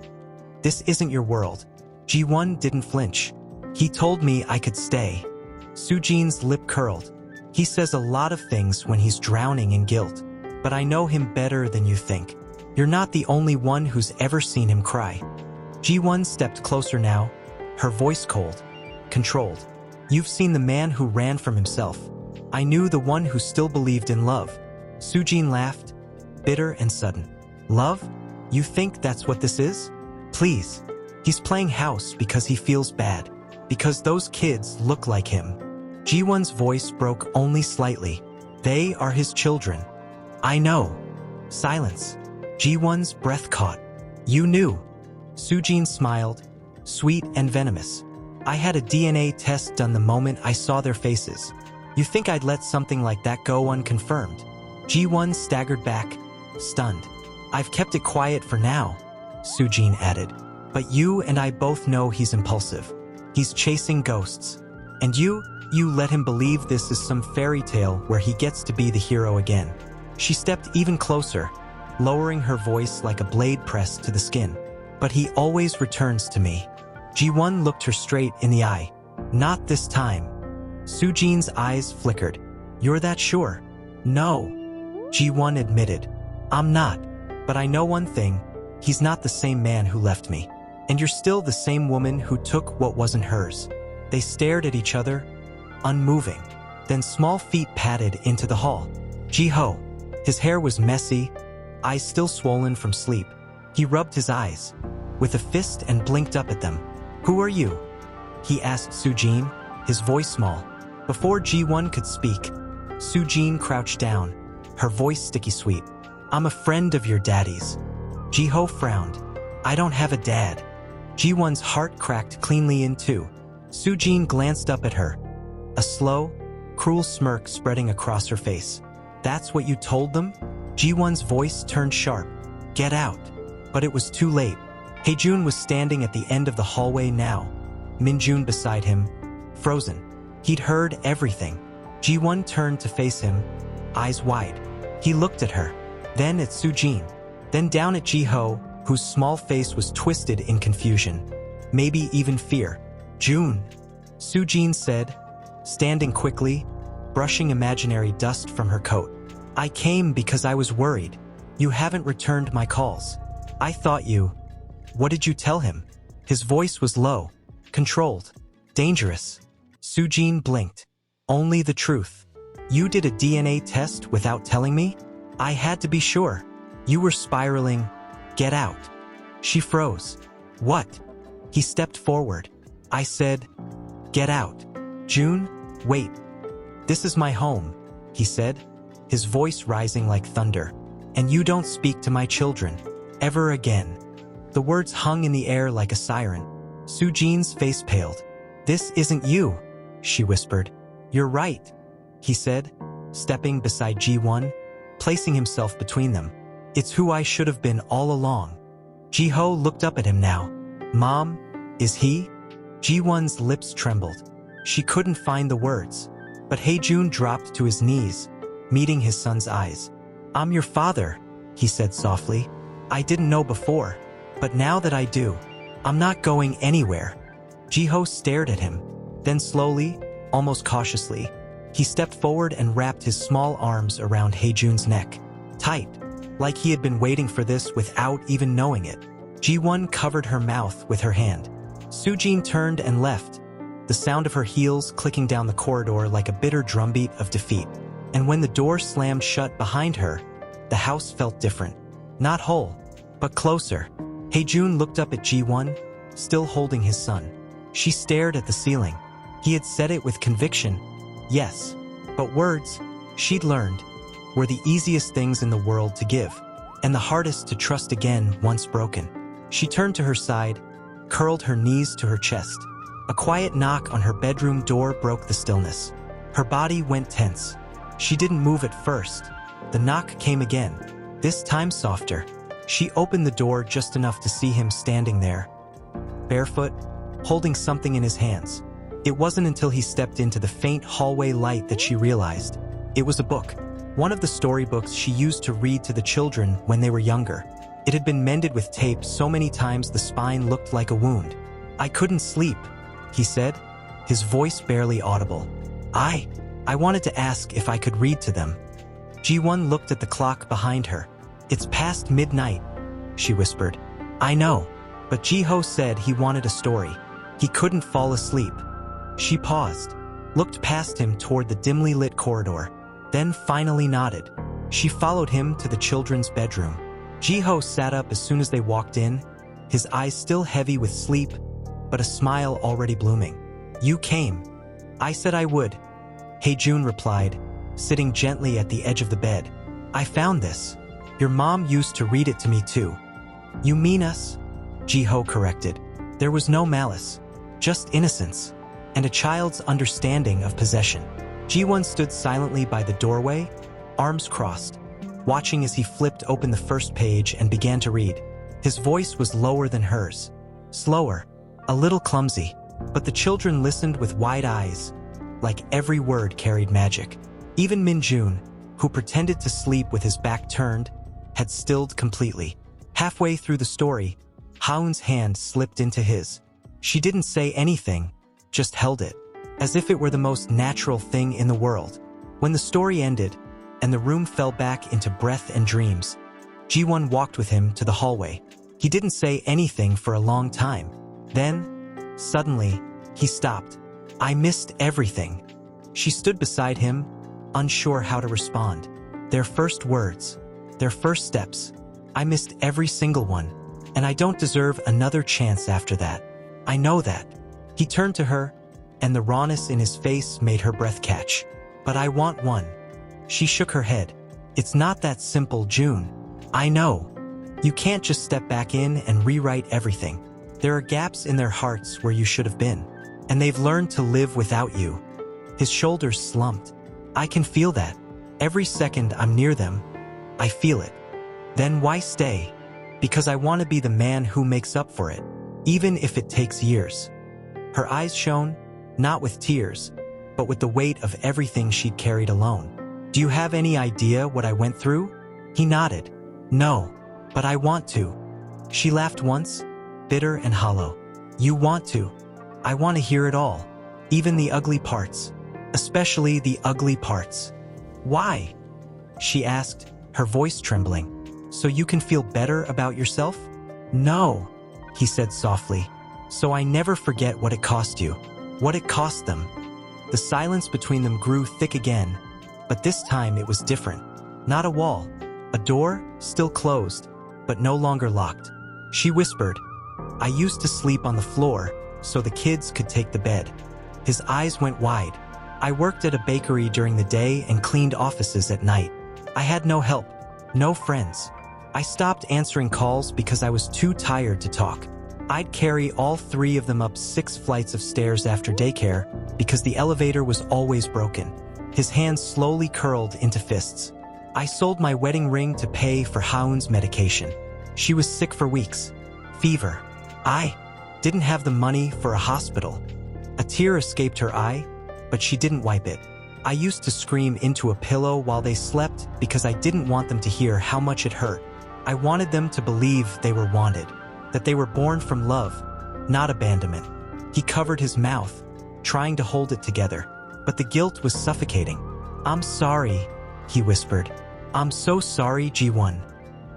"this isn't your world." Ji-won didn't flinch. "He told me I could stay." Soo-jin's lip curled. "He says a lot of things when he's drowning in guilt. But I know him better than you think. You're not the only one who's ever seen him cry." Ji-won stepped closer now, her voice cold, controlled. "You've seen the man who ran from himself. I knew the one who still believed in love." Soo-jin laughed, bitter and sudden. "Love? You think that's what this is? Please. He's playing house because he feels bad, because those kids look like him." Ji-won's voice broke only slightly. "They are his children." "I know." Silence. Ji-won's breath caught. "You knew." Soo-jin smiled, sweet and venomous. "I had a DNA test done the moment I saw their faces. You think I'd let something like that go unconfirmed?" Ji-won staggered back, stunned. "I've kept it quiet for now," Soo-jin added. "But you and I both know he's impulsive. He's chasing ghosts. And you let him believe this is some fairy tale where he gets to be the hero again." She stepped even closer, lowering her voice like a blade pressed to the skin. "But he always returns to me." Ji-won looked her straight in the eye. "Not this time." Sujin's eyes flickered. You're that sure? No. Ji-won admitted. I'm not. But I know one thing. He's not the same man who left me. And you're still the same woman who took what wasn't hers. They stared at each other, unmoving. Then small feet padded into the hall. Ji-ho. His hair was messy, eyes still swollen from sleep. He rubbed his eyes with a fist and blinked up at them. Who are you? He asked Sujin, his voice small. Before Ji-won could speak, Sujin crouched down, her voice sticky sweet. I'm a friend of your daddy's. Ji-ho frowned. I don't have a dad. Ji-won's heart cracked cleanly in two. Sujin glanced up at her, a slow, cruel smirk spreading across her face. That's what you told them? Ji-won's voice turned sharp. Get out. But it was too late. Hae-jun was standing at the end of the hallway now, Min-jun beside him, frozen. He'd heard everything. Ji-won turned to face him, eyes wide. He looked at her, then at Sujin, then down at Ji-ho, whose small face was twisted in confusion, maybe even fear. June, Sujin said, standing quickly, brushing imaginary dust from her coat. I came because I was worried. You haven't returned my calls. I thought you... What did you tell him? His voice was low, controlled, dangerous. Sujin blinked. Only the truth. You did a DNA test without telling me? I had to be sure. You were spiraling. Get out. She froze. What? He stepped forward. I said, get out. June, wait. This is my home, he said, his voice rising like thunder. And you don't speak to my children. Ever again. The words hung in the air like a siren. Sujin's face paled. This isn't you, she whispered. You're right, he said, stepping beside Ji-won, placing himself between them. It's who I should have been all along. Ji-ho looked up at him now. Mom, is he? Ji-won's lips trembled. She couldn't find the words. But Hae-jun dropped to his knees, meeting his son's eyes. I'm your father, he said softly. I didn't know before, but now that I do, I'm not going anywhere. Ji-ho stared at him. Then slowly, almost cautiously, he stepped forward and wrapped his small arms around Hae-jun's neck. Tight, like he had been waiting for this without even knowing it. Ji-won covered her mouth with her hand. Sujin turned and left, the sound of her heels clicking down the corridor like a bitter drumbeat of defeat. And when the door slammed shut behind her, the house felt different. Not whole, but closer. Hae-jun looked up at Ji-won, still holding his son. She stared at the ceiling. He had said it with conviction, yes, but words, she'd learned, were the easiest things in the world to give, and the hardest to trust again once broken. She turned to her side, curled her knees to her chest. A quiet knock on her bedroom door broke the stillness. Her body went tense. She didn't move at first. The knock came again, this time softer. She opened the door just enough to see him standing there, barefoot, holding something in his hands. It wasn't until he stepped into the faint hallway light that she realized. It was a book, one of the storybooks she used to read to the children when they were younger. It had been mended with tape so many times the spine looked like a wound. I couldn't sleep, he said, his voice barely audible. I wanted to ask if I could read to them. Ji-won looked at the clock behind her. It's past midnight, she whispered. I know, but Ji-ho said he wanted a story. He couldn't fall asleep. She paused, looked past him toward the dimly lit corridor, then finally nodded. She followed him to the children's bedroom. Ji-ho sat up as soon as they walked in, his eyes still heavy with sleep, but a smile already blooming. You came. I said I would. Hae-jun replied, sitting gently at the edge of the bed. I found this. Your mom used to read it to me too. You mean us? Ji-ho corrected. There was no malice, just innocence, and a child's understanding of possession. Ji-won stood silently by the doorway, arms crossed, watching as he flipped open the first page and began to read. His voice was lower than hers, slower, a little clumsy, but the children listened with wide eyes, like every word carried magic. Even Min-jun, who pretended to sleep with his back turned, had stilled completely. Halfway through the story, Haun's hand slipped into his. She didn't say anything, just held it. as if it were the most natural thing in the world. When the story ended, and the room fell back into breath and dreams, Ji-won walked with him to the hallway. He didn't say anything for a long time. Then, suddenly, he stopped. "I missed everything." She stood beside him, unsure how to respond. Their first words, their first steps. "I missed every single one, and I don't deserve another chance after that. I know that." He turned to her, and the rawness in his face made her breath catch. "But I want one." She shook her head. "It's not that simple, June. I know. You can't just step back in and rewrite everything. There are gaps in their hearts where you should have been, and they've learned to live without you." His shoulders slumped. "I can feel that. Every second I'm near them, I feel it." "Then why stay?" "Because I want to be the man who makes up for it, even if it takes years." Her eyes shone, not with tears, but with the weight of everything she'd carried alone. "Do you have any idea what I went through?" He nodded. "No, but I want to." She laughed once, bitter and hollow. "You want to? I want to hear it all, even the ugly parts, especially the ugly parts." "Why?" she asked, her voice trembling. "So you can feel better about yourself?" "No," he said softly. "So I never forget what it cost you, what it cost them." The silence between them grew thick again, but this time it was different. Not a wall, a door, still closed, but no longer locked. She whispered, "I used to sleep on the floor so the kids could take the bed." His eyes went wide. "I worked at a bakery during the day and cleaned offices at night. I had no help, no friends. I stopped answering calls because I was too tired to talk. I'd carry all 3 of them up 6 flights of stairs after daycare because the elevator was always broken." His hands slowly curled into fists. "I sold my wedding ring to pay for Haun's medication. She was sick for weeks. Fever. I didn't have the money for a hospital." A tear escaped her eye, but she didn't wipe it. "I used to scream into a pillow while they slept because I didn't want them to hear how much it hurt. I wanted them to believe they were wanted, that they were born from love, not abandonment." He covered his mouth, trying to hold it together, but the guilt was suffocating. "I'm sorry," he whispered. "I'm so sorry, Ji-won."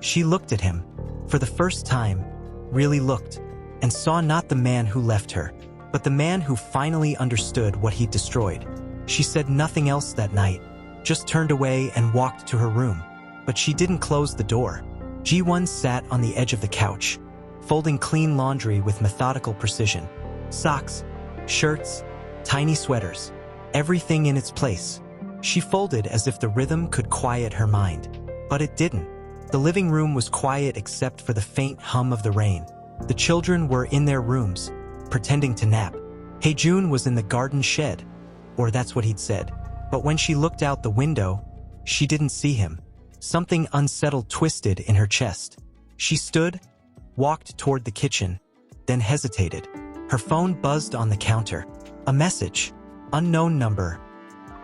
She looked at him, for the first time, really looked, and saw not the man who left her, but the man who finally understood what he'd destroyed. She said nothing else that night, just turned away and walked to her room, but she didn't close the door. Ji-won sat on the edge of the couch, folding clean laundry with methodical precision. Socks, shirts, tiny sweaters, everything in its place. She folded as if the rhythm could quiet her mind, but it didn't. The living room was quiet except for the faint hum of the rain. The children were in their rooms, pretending to nap. Hae-jun was in the garden shed, or that's what he'd said. But when she looked out the window, she didn't see him. Something unsettled twisted in her chest. She stood, walked toward the kitchen, then hesitated. Her phone buzzed on the counter. A message. Unknown number.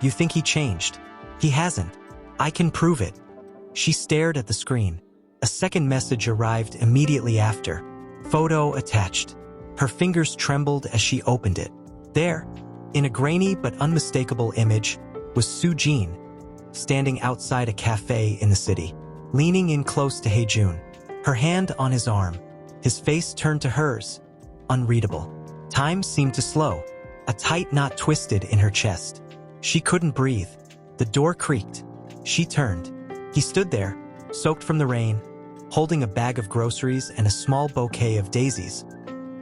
"You think he changed?" "He hasn't. I can prove it." She stared at the screen. A second message arrived immediately after. Photo attached. Her fingers trembled as she opened it. There, in a grainy but unmistakable image, was Soo-jin, standing outside a cafe in the city, leaning in close to Hae-jun, her hand on his arm, his face turned to hers, unreadable. Time seemed to slow. A tight knot twisted in her chest. She couldn't breathe. The door creaked. She turned. He stood there, soaked from the rain, holding a bag of groceries and a small bouquet of daisies,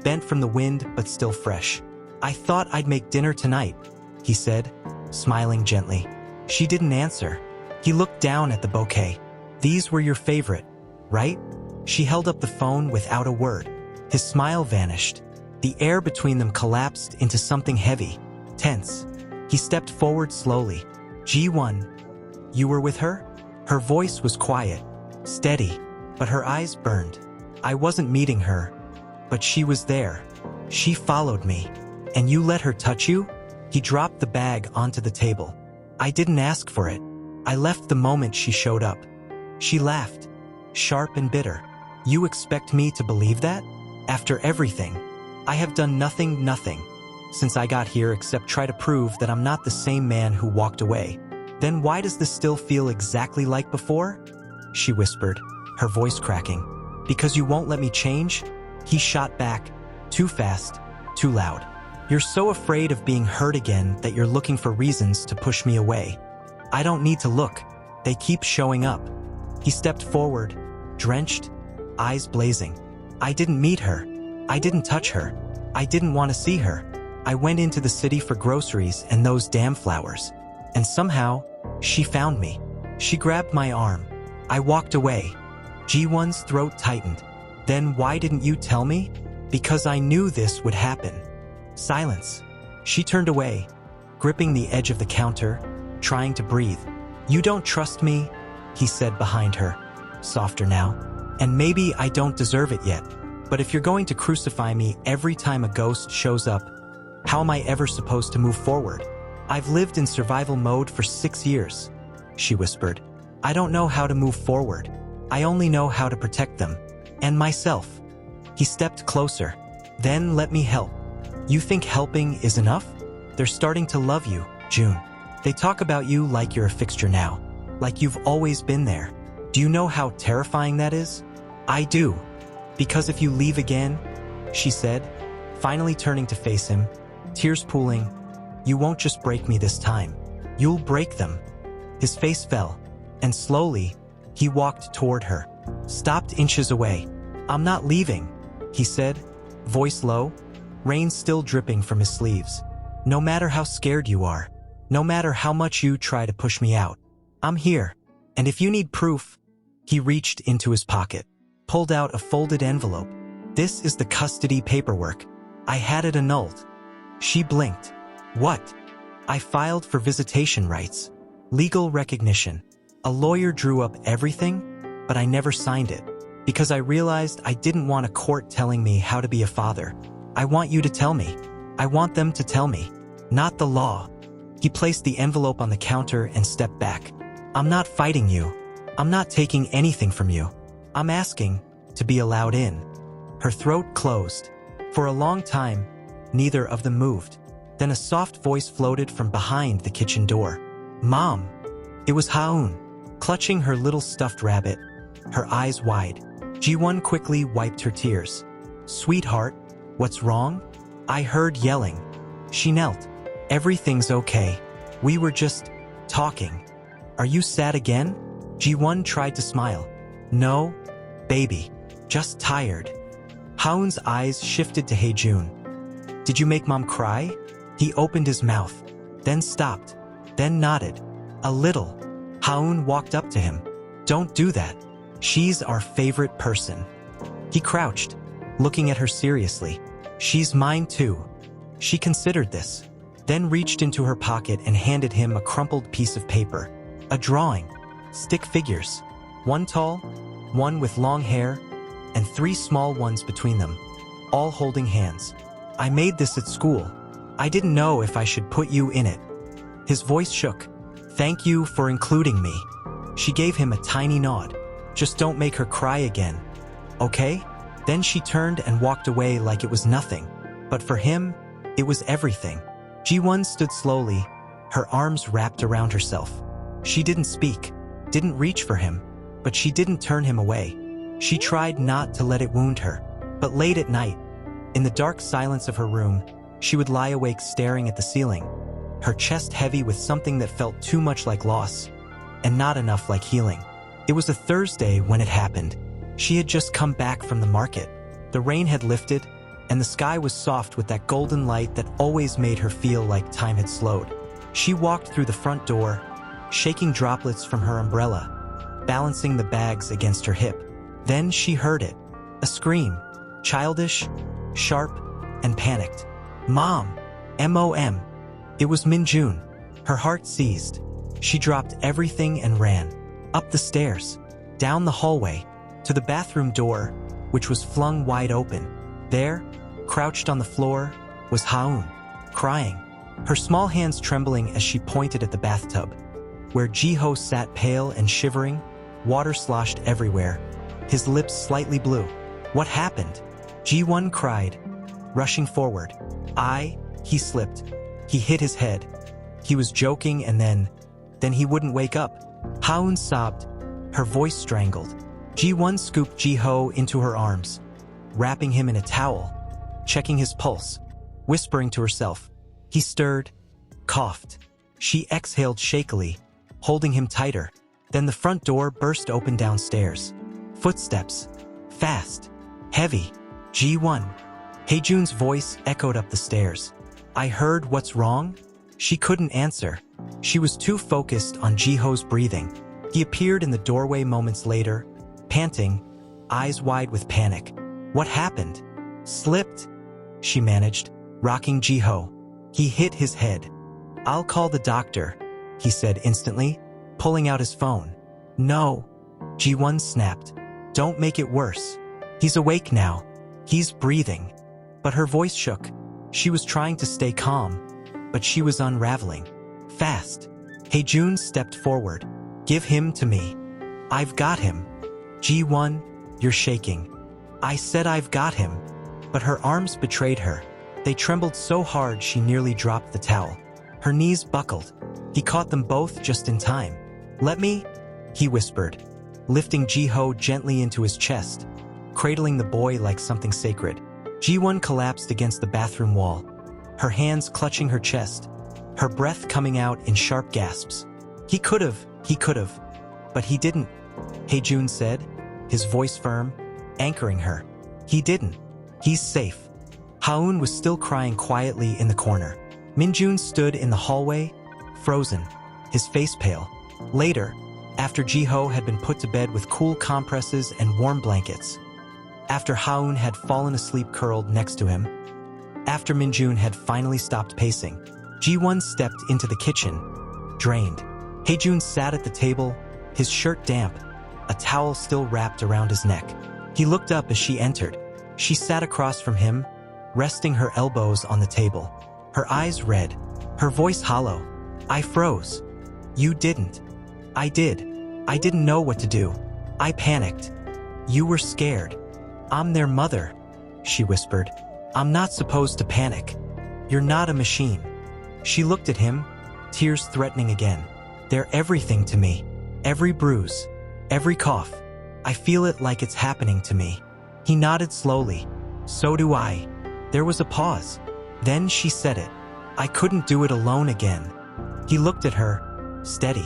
bent from the wind but still fresh. "I thought I'd make dinner tonight," he said, smiling gently. She didn't answer. He looked down at the bouquet. "These were your favorite, right?" She held up the phone without a word. His smile vanished. The air between them collapsed into something heavy, tense. He stepped forward slowly. "Ji-won, you were with her?" Her voice was quiet, steady, but her eyes burned. "I wasn't meeting her, but she was there. She followed me. And you let her touch you?" He dropped the bag onto the table. "I didn't ask for it. I left the moment she showed up." She laughed, sharp and bitter. "You expect me to believe that? After everything? I have done nothing. since I got here except try to prove that I'm not the same man who walked away. Then why does this still feel exactly like before? She whispered, her voice cracking. Because you won't let me change? He shot back, too fast, too loud. You're so afraid of being hurt again that you're looking for reasons to push me away. I don't need to look. They keep showing up. He stepped forward, drenched, eyes blazing. I didn't meet her. I didn't touch her. I didn't want to see her. I went into the city for groceries and those damn flowers. And somehow, she found me. She grabbed my arm. I walked away. Ji-won's throat tightened. Then why didn't you tell me? Because I knew this would happen. Silence. She turned away, gripping the edge of the counter, trying to breathe. You don't trust me, he said behind her, softer now. And maybe I don't deserve it yet. But if you're going to crucify me every time a ghost shows up, how am I ever supposed to move forward? I've lived in survival mode for 6 years, she whispered. I don't know how to move forward. I only know how to protect them. And myself. He stepped closer. Then let me help. You think helping is enough? They're starting to love you, June. They talk about you like you're a fixture now. Like you've always been there. Do you know how terrifying that is? I do. Because if you leave again, she said, finally turning to face him, tears pooling, you won't just break me this time. You'll break them. His face fell, and slowly, he walked toward her, stopped inches away. I'm not leaving, he said, voice low, rain still dripping from his sleeves. No matter how scared you are, no matter how much you try to push me out, I'm here. And if you need proof, he reached into his pocket, pulled out a folded envelope. This is the custody paperwork. I had it annulled. She blinked. What? I filed for visitation rights, legal recognition. A lawyer drew up everything, but I never signed it, because I realized I didn't want a court telling me how to be a father. I want you to tell me. I want them to tell me, not the law. He placed the envelope on the counter and stepped back. I'm not fighting you. I'm not taking anything from you. I'm asking to be allowed in. Her throat closed. For a long time, neither of them moved. Then a soft voice floated from behind the kitchen door. Mom! It was Haun, clutching her little stuffed rabbit, her eyes wide. Ji-won quickly wiped her tears. Sweetheart, what's wrong? I heard yelling. She knelt. Everything's okay. We were just talking. Are you sad again? Ji-won tried to smile. No, baby. Just tired. Haun's eyes shifted to Hae-jun. Did you make Mom cry? He opened his mouth, then stopped, then nodded. A little. Haun walked up to him. Don't do that. She's our favorite person. He crouched, looking at her seriously. She's mine too. She considered this, then reached into her pocket and handed him a crumpled piece of paper. A drawing. Stick figures. One tall, one with long hair, and 3 small ones between them, all holding hands. I made this at school. I didn't know if I should put you in it. His voice shook. Thank you for including me. She gave him a tiny nod. Just don't make her cry again. Okay? Then she turned and walked away like it was nothing. But for him, it was everything. Ji-won stood slowly, her arms wrapped around herself. She didn't speak, didn't reach for him, but she didn't turn him away. She tried not to let it wound her. But late at night, in the dark silence of her room, she would lie awake staring at the ceiling, her chest heavy with something that felt too much like loss, and not enough like healing. It was a Thursday when it happened. She had just come back from the market. The rain had lifted, and the sky was soft with that golden light that always made her feel like time had slowed. She walked through the front door, shaking droplets from her umbrella, balancing the bags against her hip. Then she heard it. A scream, childish, sharp, and panicked. Mom! M.O.M. It was Min-jun. Her heart seized. She dropped everything and ran. Up the stairs, down the hallway, to the bathroom door, which was flung wide open. There, crouched on the floor, was Haun, crying, her small hands trembling as she pointed at the bathtub, where Ji-ho sat pale and shivering, water sloshed everywhere, his lips slightly blue. What happened? Ji-won cried, rushing forward. He slipped. He hit his head. He was joking and then he wouldn't wake up. Haun sobbed, her voice strangled. Ji-won scooped Ji-ho into her arms, wrapping him in a towel, checking his pulse, whispering to herself. He stirred, coughed. She exhaled shakily, holding him tighter. Then the front door burst open downstairs. Footsteps. Fast. Heavy. Ji-won. Haejun's voice echoed up the stairs. I heard what's wrong? She couldn't answer. She was too focused on Ji-ho's breathing. He appeared in the doorway moments later, panting, eyes wide with panic. What happened? Slipped, she managed, rocking Ji-ho. He hit his head. I'll call the doctor, he said instantly, pulling out his phone. No, Ji-won snapped. Don't make it worse. He's awake now. He's breathing. But her voice shook. She was trying to stay calm, but she was unraveling. Fast. Haejun stepped forward. Give him to me. I've got him. Ji-won, you're shaking. I said I've got him. But her arms betrayed her. They trembled so hard she nearly dropped the towel. Her knees buckled. He caught them both just in time. Let me, he whispered, lifting Ji-ho gently into his chest, cradling the boy like something sacred. Ji-won collapsed against the bathroom wall, her hands clutching her chest, her breath coming out in sharp gasps. He could have, but he didn't, Haejun said, his voice firm, anchoring her. He didn't. He's safe. Haun was still crying quietly in the corner. Minjun stood in the hallway, frozen, his face pale. Later, after Ji-ho had been put to bed with cool compresses and warm blankets, after Haun had fallen asleep curled next to him, after Minjun had finally stopped pacing, Ji-won stepped into the kitchen, drained. Haejun sat at the table, his shirt damp, a towel still wrapped around his neck. He looked up as she entered. She sat across from him, resting her elbows on the table, her eyes red, her voice hollow. I froze. You didn't. I did. I didn't know what to do. I panicked. You were scared. I'm their mother, she whispered. I'm not supposed to panic. You're not a machine. She looked at him, tears threatening again. They're everything to me. Every bruise, every cough. I feel it like it's happening to me. He nodded slowly. So do I. There was a pause. Then she said it. I couldn't do it alone again. He looked at her, steady.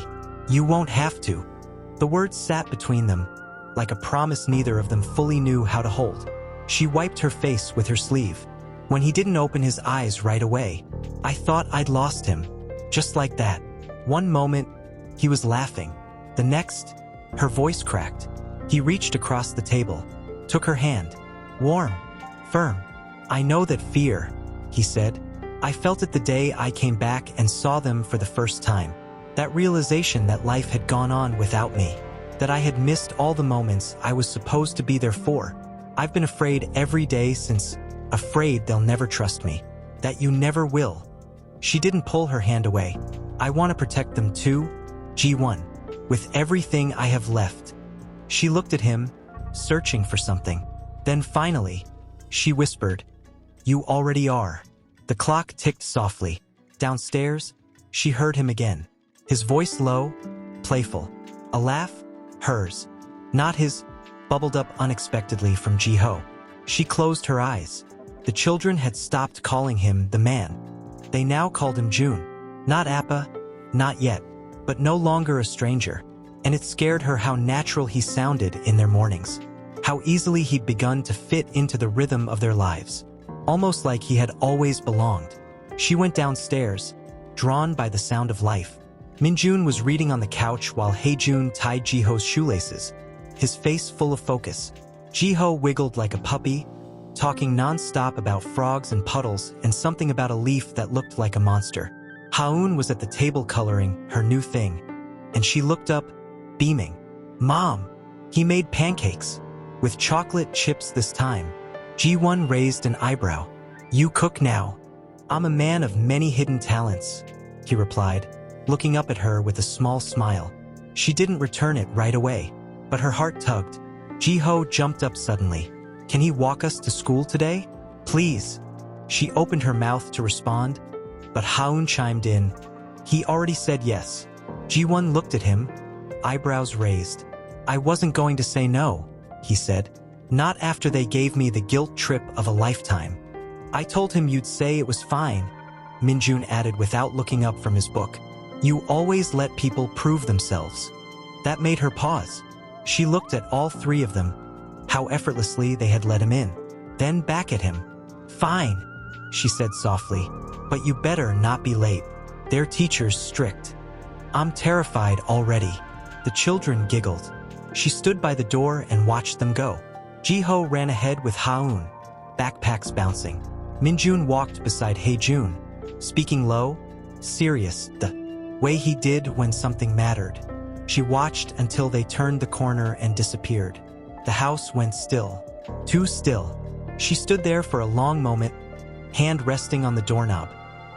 You won't have to. The words sat between them, like a promise neither of them fully knew how to hold. She wiped her face with her sleeve. When he didn't open his eyes right away, I thought I'd lost him. Just like that. One moment, he was laughing. The next, her voice cracked. He reached across the table, took her hand. Warm, firm. I know that fear, he said. I felt it the day I came back and saw them for the first time. That realization that life had gone on without me. That I had missed all the moments I was supposed to be there for. I've been afraid every day since, afraid they'll never trust me. That you never will. She didn't pull her hand away. I want to protect them too, Ji-won. With everything I have left. She looked at him, searching for something. Then finally, she whispered, You already are. The clock ticked softly. Downstairs, she heard him again. His voice low, playful. A laugh, hers. Not his, bubbled up unexpectedly from Ji-ho. She closed her eyes. The children had stopped calling him the man. They now called him June. Not Appa, not yet, but no longer a stranger. And it scared her how natural he sounded in their mornings. How easily he'd begun to fit into the rhythm of their lives. Almost like he had always belonged. She went downstairs, drawn by the sound of life. Minjun was reading on the couch while Haejun tied Ji-ho's shoelaces, his face full of focus. Ji-ho wiggled like a puppy, talking non-stop about frogs and puddles and something about a leaf that looked like a monster. Haun was at the table coloring her new thing, and she looked up, beaming. Mom, he made pancakes, with chocolate chips this time. Ji-won raised an eyebrow. You cook now. I'm a man of many hidden talents, he replied, looking up at her with a small smile. She didn't return it right away, but her heart tugged. Ji-ho jumped up suddenly. Can he walk us to school today? Please. She opened her mouth to respond, but Haun chimed in. He already said yes. Ji-won looked at him, eyebrows raised. I wasn't going to say no, he said. Not after they gave me the guilt trip of a lifetime. I told him you'd say it was fine, Minjun added without looking up from his book. You always let people prove themselves. That made her pause. She looked at all three of them, how effortlessly they had let him in, then back at him. Fine, she said softly, but you better not be late. Their teacher's strict. I'm terrified already. The children giggled. She stood by the door and watched them go. Ji-ho ran ahead with Haun, backpacks bouncing. Minjun walked beside Hae-jun, speaking low, serious, the way he did when something mattered. She watched until they turned the corner and disappeared. The house went still. Too still. She stood there for a long moment, hand resting on the doorknob,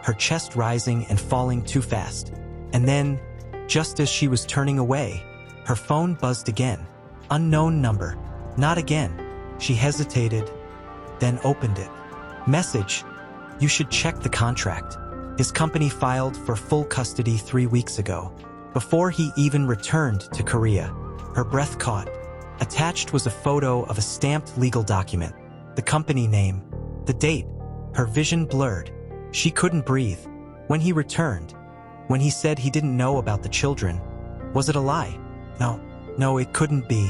her chest rising and falling too fast. And then, just as she was turning away, her phone buzzed again. Unknown number. Not again. She hesitated, then opened it. Message. You should check the contract. His company filed for full custody 3 weeks ago, before he even returned to Korea. Her breath caught. Attached was a photo of a stamped legal document, the company name, the date. Her vision blurred. She couldn't breathe. When he returned, when he said he didn't know about the children, was it a lie? No, it couldn't be.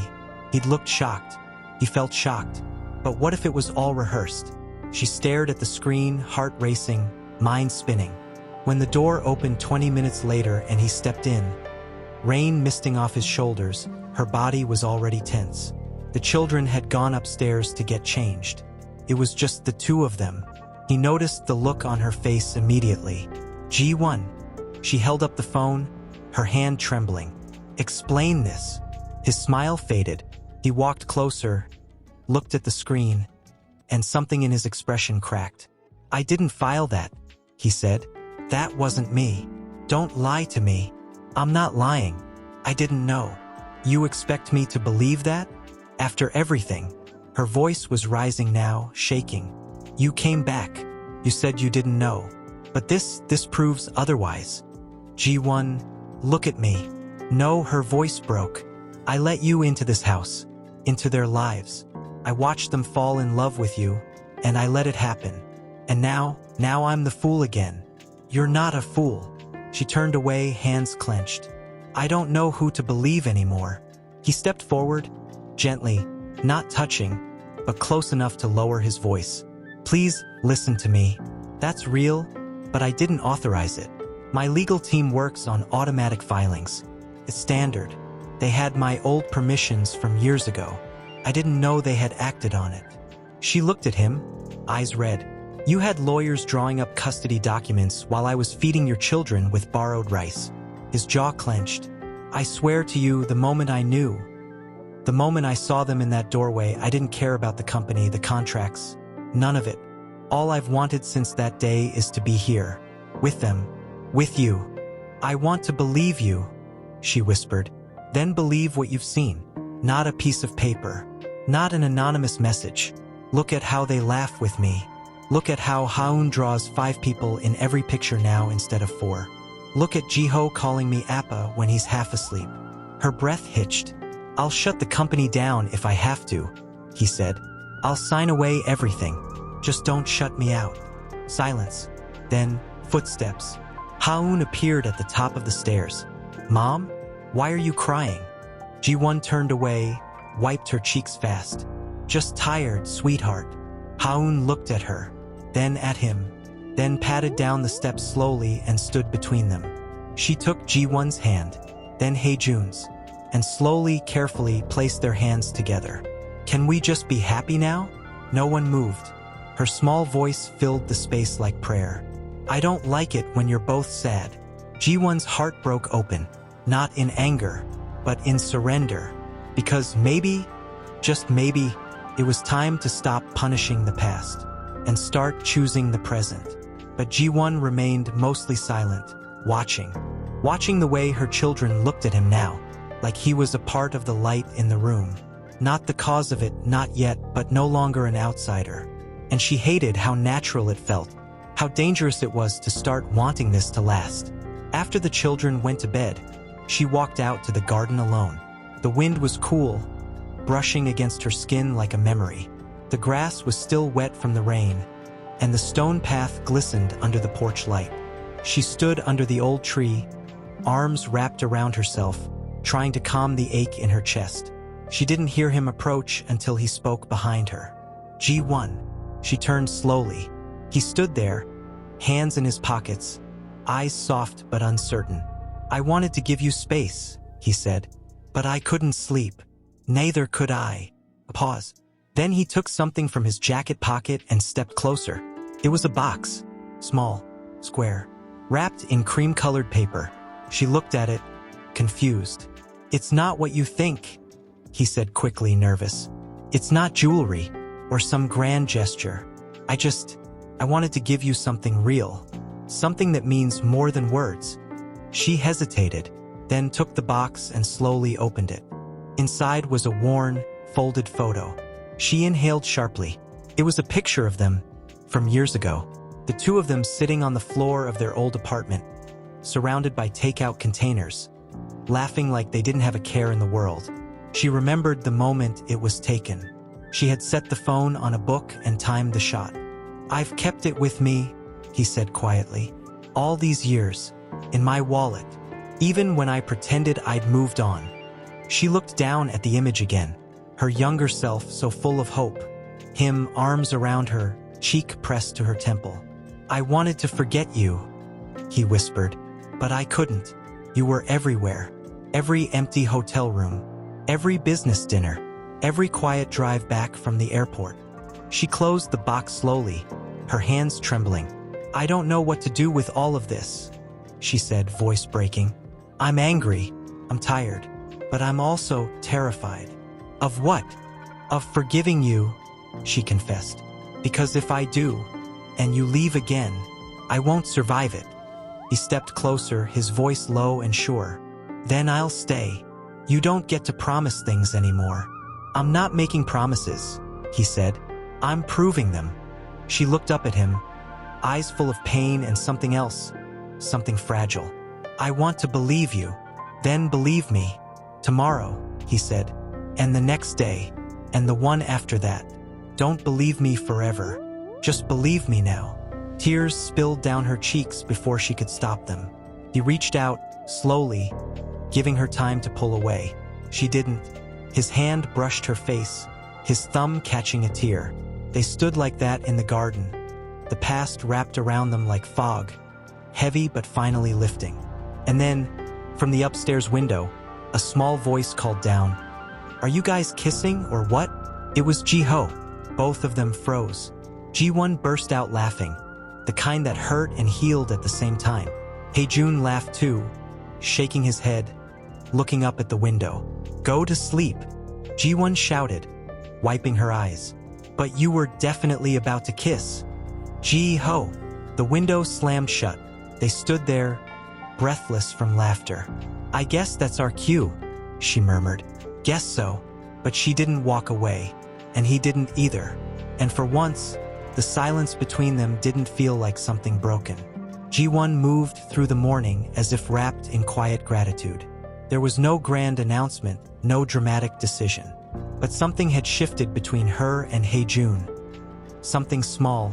He'd looked shocked. He felt shocked. But what if it was all rehearsed? She stared at the screen, heart racing, mind spinning. When the door opened 20 minutes later and he stepped in, rain misting off his shoulders, her body was already tense. The children had gone upstairs to get changed. It was just the two of them. He noticed the look on her face immediately. Ji-won. She held up the phone, her hand trembling. Explain this. His smile faded. He walked closer, looked at the screen, and something in his expression cracked. I didn't file that, he said. That wasn't me. Don't lie to me. I'm not lying. I didn't know. You expect me to believe that? After everything. Her voice was rising now, shaking. You came back. You said you didn't know. But this proves otherwise. Ji-won, look at me. No, her voice broke. I let you into this house, into their lives. I watched them fall in love with you, and I let it happen. And now I'm the fool again. You're not a fool. She turned away, hands clenched. I don't know who to believe anymore. He stepped forward, gently, not touching, but close enough to lower his voice. Please, listen to me. That's real, but I didn't authorize it. My legal team works on automatic filings. It's standard. They had my old permissions from years ago. I didn't know they had acted on it. She looked at him, eyes red. You had lawyers drawing up custody documents while I was feeding your children with borrowed rice. His jaw clenched. I swear to you, the moment I knew, the moment I saw them in that doorway, I didn't care about the company, the contracts, none of it. All I've wanted since that day is to be here, with them, with you. I want to believe you, she whispered. Then believe what you've seen. Not a piece of paper. Not an anonymous message. Look at how they laugh with me. Look at how Haun draws 5 people in every picture now instead of 4. Look at Ji-ho calling me Appa when he's half asleep. Her breath hitched. I'll shut the company down if I have to, he said. I'll sign away everything. Just don't shut me out. Silence. Then, footsteps. Haun appeared at the top of the stairs. Mom? Why are you crying? Ji-won turned away, wiped her cheeks fast. Just tired, sweetheart. Haun looked at her, then at him, then patted down the steps slowly and stood between them. She took Ji-won's hand, then Hae-jun's, and slowly, carefully placed their hands together. Can we just be happy now? No one moved. Her small voice filled the space like prayer. I don't like it when you're both sad. Ji-won's heart broke open. Not in anger, but in surrender. Because maybe, just maybe, it was time to stop punishing the past and start choosing the present. But Ji-won remained mostly silent, watching the way her children looked at him now, like he was a part of the light in the room. Not the cause of it, not yet, but no longer an outsider. and she hated how natural it felt, how dangerous it was to start wanting this to last. After the children went to bed, she walked out to the garden alone. The wind was cool, brushing against her skin like a memory. The grass was still wet from the rain, and the stone path glistened under the porch light. She stood under the old tree, arms wrapped around herself, trying to calm the ache in her chest. She didn't hear him approach until he spoke behind her. G1. She turned slowly. He stood there, hands in his pockets, eyes soft but uncertain. I wanted to give you space, he said, but I couldn't sleep. Neither could I. A pause. Then he took something from his jacket pocket and stepped closer. It was a box, small, square, wrapped in cream-colored paper. She looked at it, confused. It's not what you think, he said quickly, nervous. It's not jewelry or some grand gesture. I wanted to give you something real, something that means more than words. She hesitated, then took the box and slowly opened it. Inside was a worn, folded photo. She inhaled sharply. It was a picture of them from years ago, the two of them sitting on the floor of their old apartment, surrounded by takeout containers, laughing like they didn't have a care in the world. She remembered the moment it was taken. She had set the phone on a book and timed the shot. I've kept it with me, he said quietly, all these years, in my wallet, even when I pretended I'd moved on. She looked down at the image again, her younger self so full of hope, him arms around her, cheek pressed to her temple. I wanted to forget you, he whispered, but I couldn't. You were everywhere, every empty hotel room, every business dinner, every quiet drive back from the airport. She closed the box slowly, her hands trembling. I don't know what to do with all of this, she said, voice breaking. I'm angry, I'm tired, but I'm also terrified. Of what? Of forgiving you, she confessed. Because if I do, and you leave again, I won't survive it. He stepped closer, his voice low and sure. Then I'll stay. You don't get to promise things anymore. I'm not making promises, he said. I'm proving them. She looked up at him, eyes full of pain and something else, something fragile. I want to believe you. Then believe me. Tomorrow, he said, and the next day, and the one after that. Don't believe me forever. Just believe me now. Tears spilled down her cheeks before she could stop them. He reached out, slowly, giving her time to pull away. She didn't. His hand brushed her face, his thumb catching a tear. They stood like that in the garden, the past wrapped around them like fog, heavy but finally lifting. And then, from the upstairs window, a small voice called down, "Are you guys kissing or what?" It was Ji-ho. Both of them froze. Ji-won burst out laughing, the kind that hurt and healed at the same time. Hae-jun laughed too, shaking his head, looking up at the window. Go to sleep, Ji-won shouted, wiping her eyes. But you were definitely about to kiss. Ji-ho. The window slammed shut. They stood there, breathless from laughter. I guess that's our cue, she murmured. Guess so. But she didn't walk away, and he didn't either. And for once, the silence between them didn't feel like something broken. Ji-won moved through the morning as if wrapped in quiet gratitude. There was no grand announcement, no dramatic decision. But something had shifted between her and Hae-jun. Something small,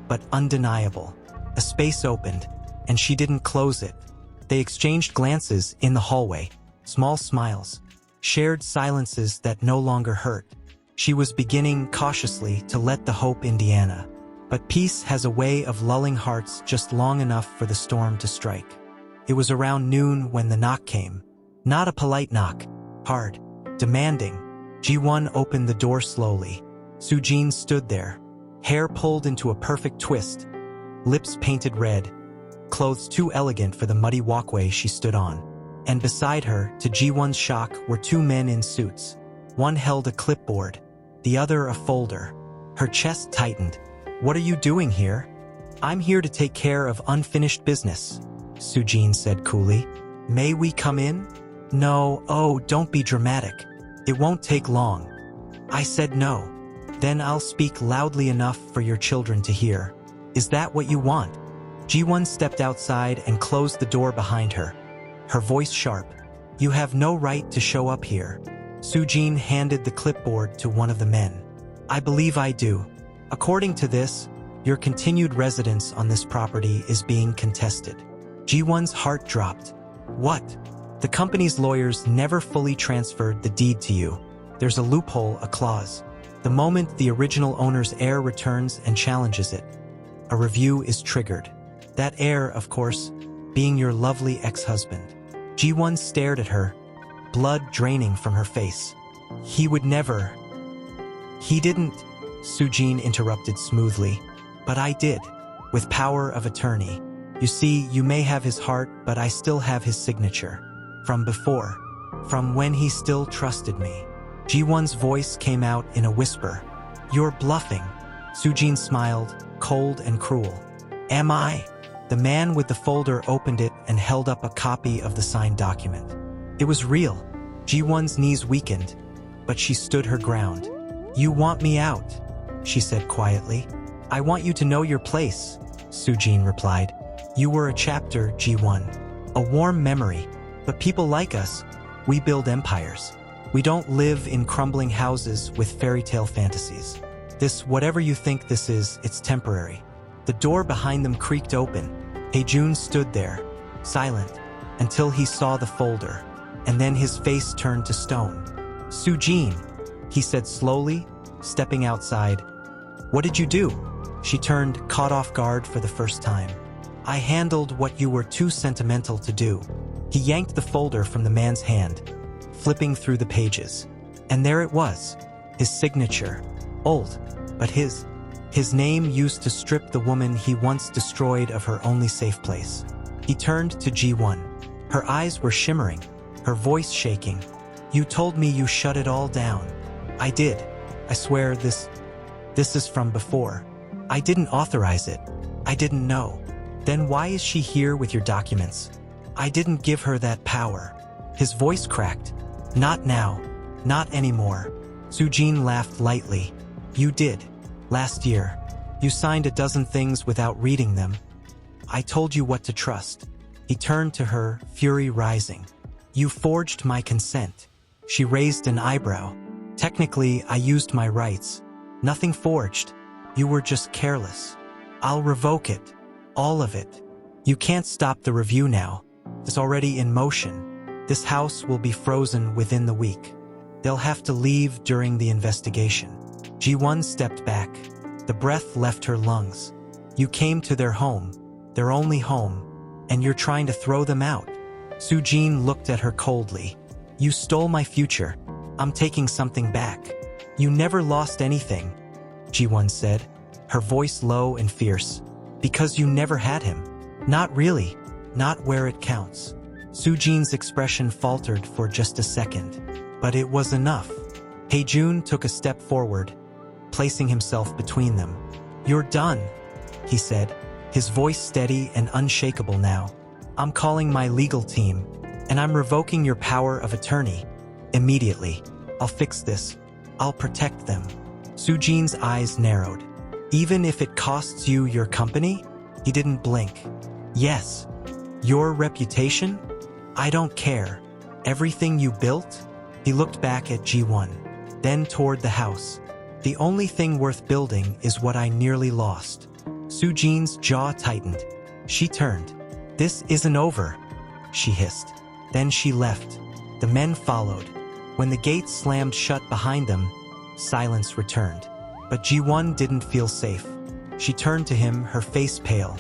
but undeniable. A space opened, and she didn't close it. They exchanged glances in the hallway, small smiles, shared silences that no longer hurt. She was beginning, cautiously, to let the hope Indiana. But peace has a way of lulling hearts just long enough for the storm to strike. It was around noon when the knock came. Not a polite knock, hard, demanding. Ji-won opened the door slowly. Soo-jin stood there, hair pulled into a perfect twist, lips painted red, clothes too elegant for the muddy walkway she stood on. And beside her, to Ji-won's shock, were two men in suits. One held a clipboard, the other a folder. Her chest tightened. What are you doing here? I'm here to take care of unfinished business, Soo-jin said coolly. May we come in? No, oh, don't be dramatic. It won't take long. I said no. Then I'll speak loudly enough for your children to hear. Is that what you want? Ji-won stepped outside and closed the door behind her. Her voice sharp. You have no right to show up here. Soo-jin handed the clipboard to one of the men. I believe I do. According to this, your continued residence on this property is being contested. Ji-won's heart dropped. What? The company's lawyers never fully transferred the deed to you. There's a loophole, a clause. The moment the original owner's heir returns and challenges it, a review is triggered. That heir, of course, being your lovely ex-husband. Ji-won stared at her, blood draining from her face. He would never. He didn't, Soo-jin interrupted smoothly. But I did, with power of attorney. You see, you may have his heart, but I still have his signature. From before. From when he still trusted me. Ji-won's voice came out in a whisper. You're bluffing. Soo-jin smiled, cold and cruel. Am I? The man with the folder opened it and held up a copy of the signed document. It was real. Ji-won's knees weakened, but she stood her ground. You want me out, she said quietly. I want you to know your place, Soo-jin replied. You were a chapter, Ji-won. A warm memory. But people like us, we build empires. We don't live in crumbling houses with fairy tale fantasies. This, whatever you think this is, it's temporary. The door behind them creaked open. Hae-jun stood there, silent, until he saw the folder, and then his face turned to stone. Soo-jin, he said slowly, stepping outside. What did you do? She turned, caught off guard for the first time. I handled what you were too sentimental to do. He yanked the folder from the man's hand, flipping through the pages. And there it was, his signature. Old, but his name used to strip the woman he once destroyed of her only safe place. He turned to Ji-won. Her eyes were shimmering, her voice shaking. You told me you shut it all down. I did. I swear this is from before. I didn't authorize it. I didn't know. Then why is she here with your documents? I didn't give her that power. His voice cracked. Not now. Not anymore. Soo-jin laughed lightly. You did. Last year. You signed a dozen things without reading them. I told you what to trust. He turned to her, fury rising. You forged my consent. She raised an eyebrow. Technically, I used my rights. Nothing forged. You were just careless. I'll revoke it. All of it. You can't stop the review now. It's already in motion. This house will be frozen within the week. They'll have to leave during the investigation. Ji-won stepped back. The breath left her lungs. You came to their home, their only home, and you're trying to throw them out. Soo-jin looked at her coldly. You stole my future. I'm taking something back. You never lost anything, Ji-won said, her voice low and fierce. Because you never had him. Not really. Not where it counts. Soo-jin's expression faltered for just a second. But it was enough. Hae-jun took a step forward, placing himself between them. You're done, he said, his voice steady and unshakable now. I'm calling my legal team, and I'm revoking your power of attorney. Immediately. I'll fix this. I'll protect them. Soo-jin's eyes narrowed. Even if it costs you your company? He didn't blink. Yes. Your reputation? I don't care. Everything you built? He looked back at Ji-won, then toward the house. The only thing worth building is what I nearly lost. Soo-jin's jaw tightened. She turned. This isn't over, she hissed. Then she left. The men followed. When the gates slammed shut behind them, silence returned. But Ji-won didn't feel safe. She turned to him, her face pale.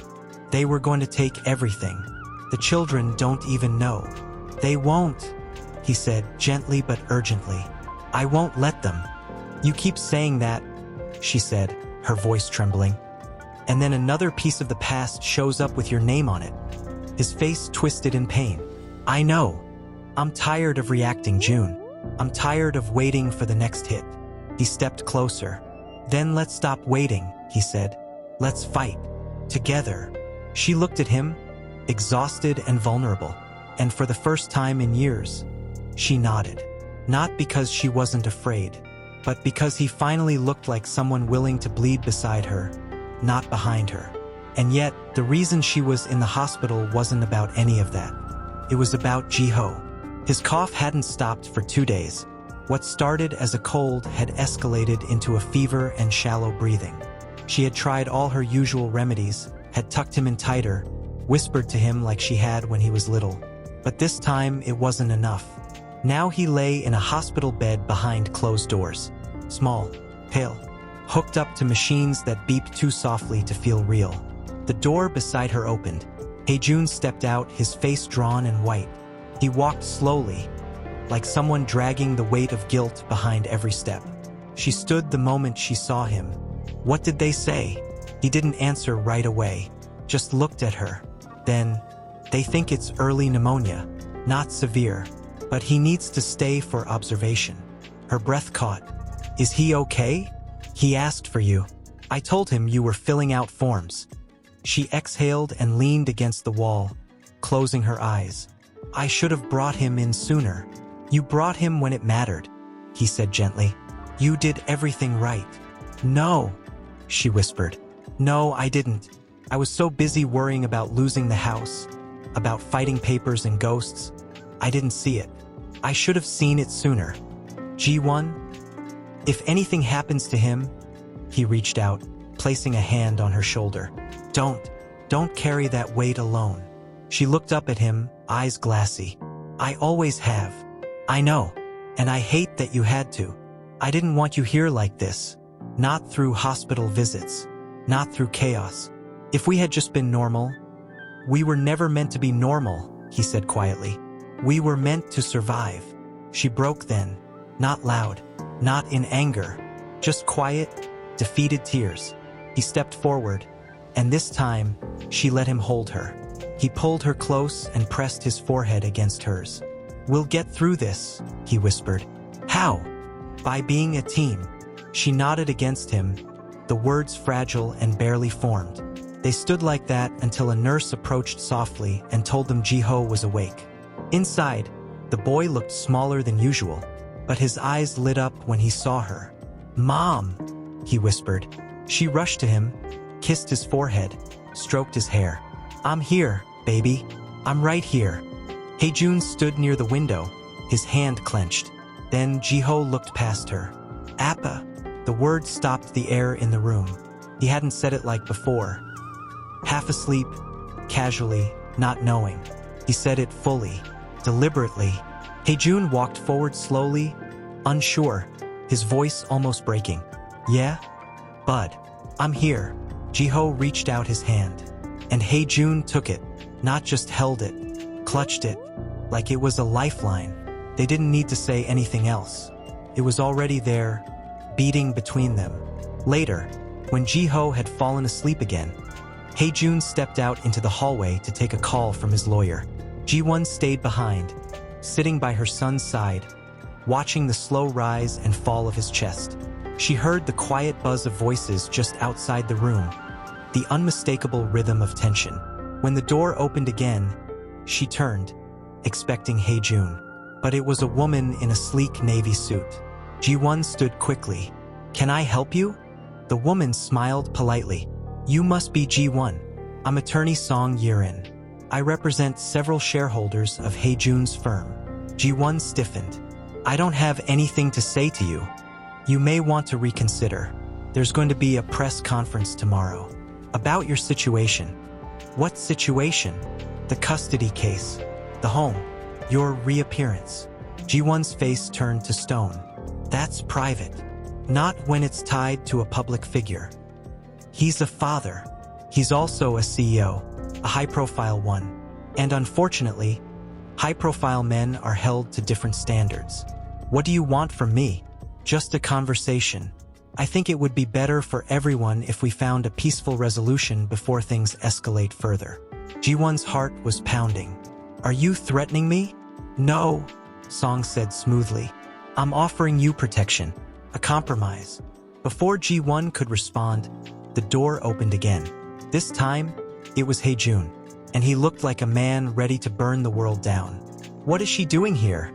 They were going to take everything. The children don't even know. They won't, he said, gently but urgently. I won't let them. You keep saying that, she said, her voice trembling. And then another piece of the past shows up with your name on it. His face twisted in pain. I know. I'm tired of reacting, June. I'm tired of waiting for the next hit. He stepped closer. Then let's stop waiting, he said. Let's fight. Together. She looked at him, exhausted and vulnerable. And for the first time in years, she nodded. Not because she wasn't afraid, but because he finally looked like someone willing to bleed beside her, not behind her. And yet, the reason she was in the hospital wasn't about any of that. It was about Ji-ho. His cough hadn't stopped for 2 days. What started as a cold had escalated into a fever and shallow breathing. She had tried all her usual remedies, had tucked him in tighter, whispered to him like she had when he was little. But this time, it wasn't enough. Now he lay in a hospital bed behind closed doors. Small, pale, hooked up to machines that beeped too softly to feel real. The door beside her opened. Hae-jun stepped out, his face drawn and white. He walked slowly, like someone dragging the weight of guilt behind every step. She stood the moment she saw him. What did they say? He didn't answer right away, just looked at her. Then, they think it's early pneumonia, not severe, but he needs to stay for observation. Her breath caught. Is he okay? He asked for you. I told him you were filling out forms. She exhaled and leaned against the wall, closing her eyes. I should have brought him in sooner. You brought him when it mattered, he said gently. You did everything right. No, she whispered. No, I didn't. I was so busy worrying about losing the house, about fighting papers and ghosts. I didn't see it. I should have seen it sooner. Ji-won? If anything happens to him, he reached out, placing a hand on her shoulder. Don't carry that weight alone. She looked up at him, eyes glassy. I always have. I know. And I hate that you had to. I didn't want you here like this. Not through hospital visits. Not through chaos. If we had just been normal. We were never meant to be normal, he said quietly. We were meant to survive. She broke then. Not loud. Not in anger. Just quiet, defeated tears. He stepped forward, and this time, she let him hold her. He pulled her close and pressed his forehead against hers. We'll get through this, he whispered. How? By being a team. She nodded against him, the words fragile and barely formed. They stood like that until a nurse approached softly and told them Ji-ho was awake. Inside, the boy looked smaller than usual, but his eyes lit up when he saw her. Mom, he whispered. She rushed to him, kissed his forehead, stroked his hair. I'm here, baby. I'm right here. Hae-jun stood near the window, his hand clenched. Then Ji-ho looked past her. Appa. The word stopped the air in the room. He hadn't said it like before. Half asleep, casually, not knowing. He said it fully, deliberately. Hae-jun walked forward slowly, unsure, his voice almost breaking. Yeah? Bud. I'm here. Ji-ho reached out his hand. And Hae-jun took it, not just held it, clutched it, like it was a lifeline. They didn't need to say anything else. It was already there, beating between them. Later, when Ji-ho had fallen asleep again, Hae-jun stepped out into the hallway to take a call from his lawyer. Ji-won stayed behind, sitting by her son's side, watching the slow rise and fall of his chest. She heard the quiet buzz of voices just outside the room, the unmistakable rhythm of tension. When the door opened again, she turned, expecting Hae-jun. But it was a woman in a sleek navy suit. Ji-won stood quickly. Can I help you? The woman smiled politely. You must be Ji-won. I'm attorney Song Yerin. I represent several shareholders of Hae-jun's firm. Ji-won stiffened. I don't have anything to say to you. You may want to reconsider. There's going to be a press conference tomorrow. About your situation. What situation? The custody case. The home. Your reappearance. Ji-won's face turned to stone. That's private. Not when it's tied to a public figure. He's a father. He's also a CEO, a high-profile one. And unfortunately, high-profile men are held to different standards. What do you want from me? Just a conversation. I think it would be better for everyone if we found a peaceful resolution before things escalate further. Ji-won's heart was pounding. Are you threatening me? No, Song said smoothly. I'm offering you protection, a compromise. Before Ji-won could respond, the door opened again. This time, it was Hae-jun, and he looked like a man ready to burn the world down. What is she doing here?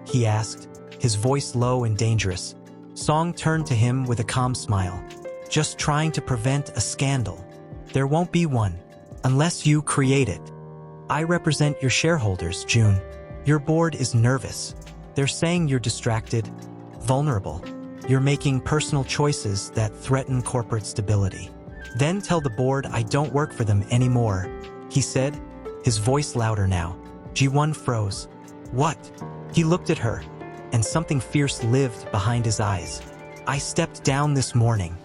He asked, his voice low and dangerous. Song turned to him with a calm smile. Just trying to prevent a scandal. There won't be one. Unless you create it. I represent your shareholders, June. Your board is nervous. They're saying you're distracted, vulnerable. You're making personal choices that threaten corporate stability. Then tell the board I don't work for them anymore, he said, his voice louder now. Ji-won froze. What? He looked at her, and something fierce lived behind his eyes. I stepped down this morning.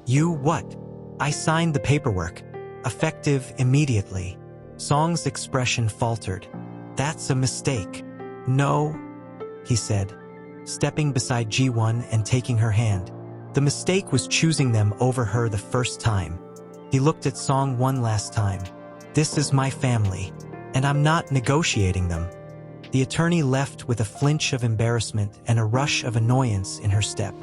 You what? I signed the paperwork. Effective immediately. Song's expression faltered. That's a mistake. No, he said, stepping beside Ji-won and taking her hand. The mistake was choosing them over her the first time. He looked at Song one last time. This is my family, and I'm not negotiating them. The attorney left with a flinch of embarrassment and a rush of annoyance in her step.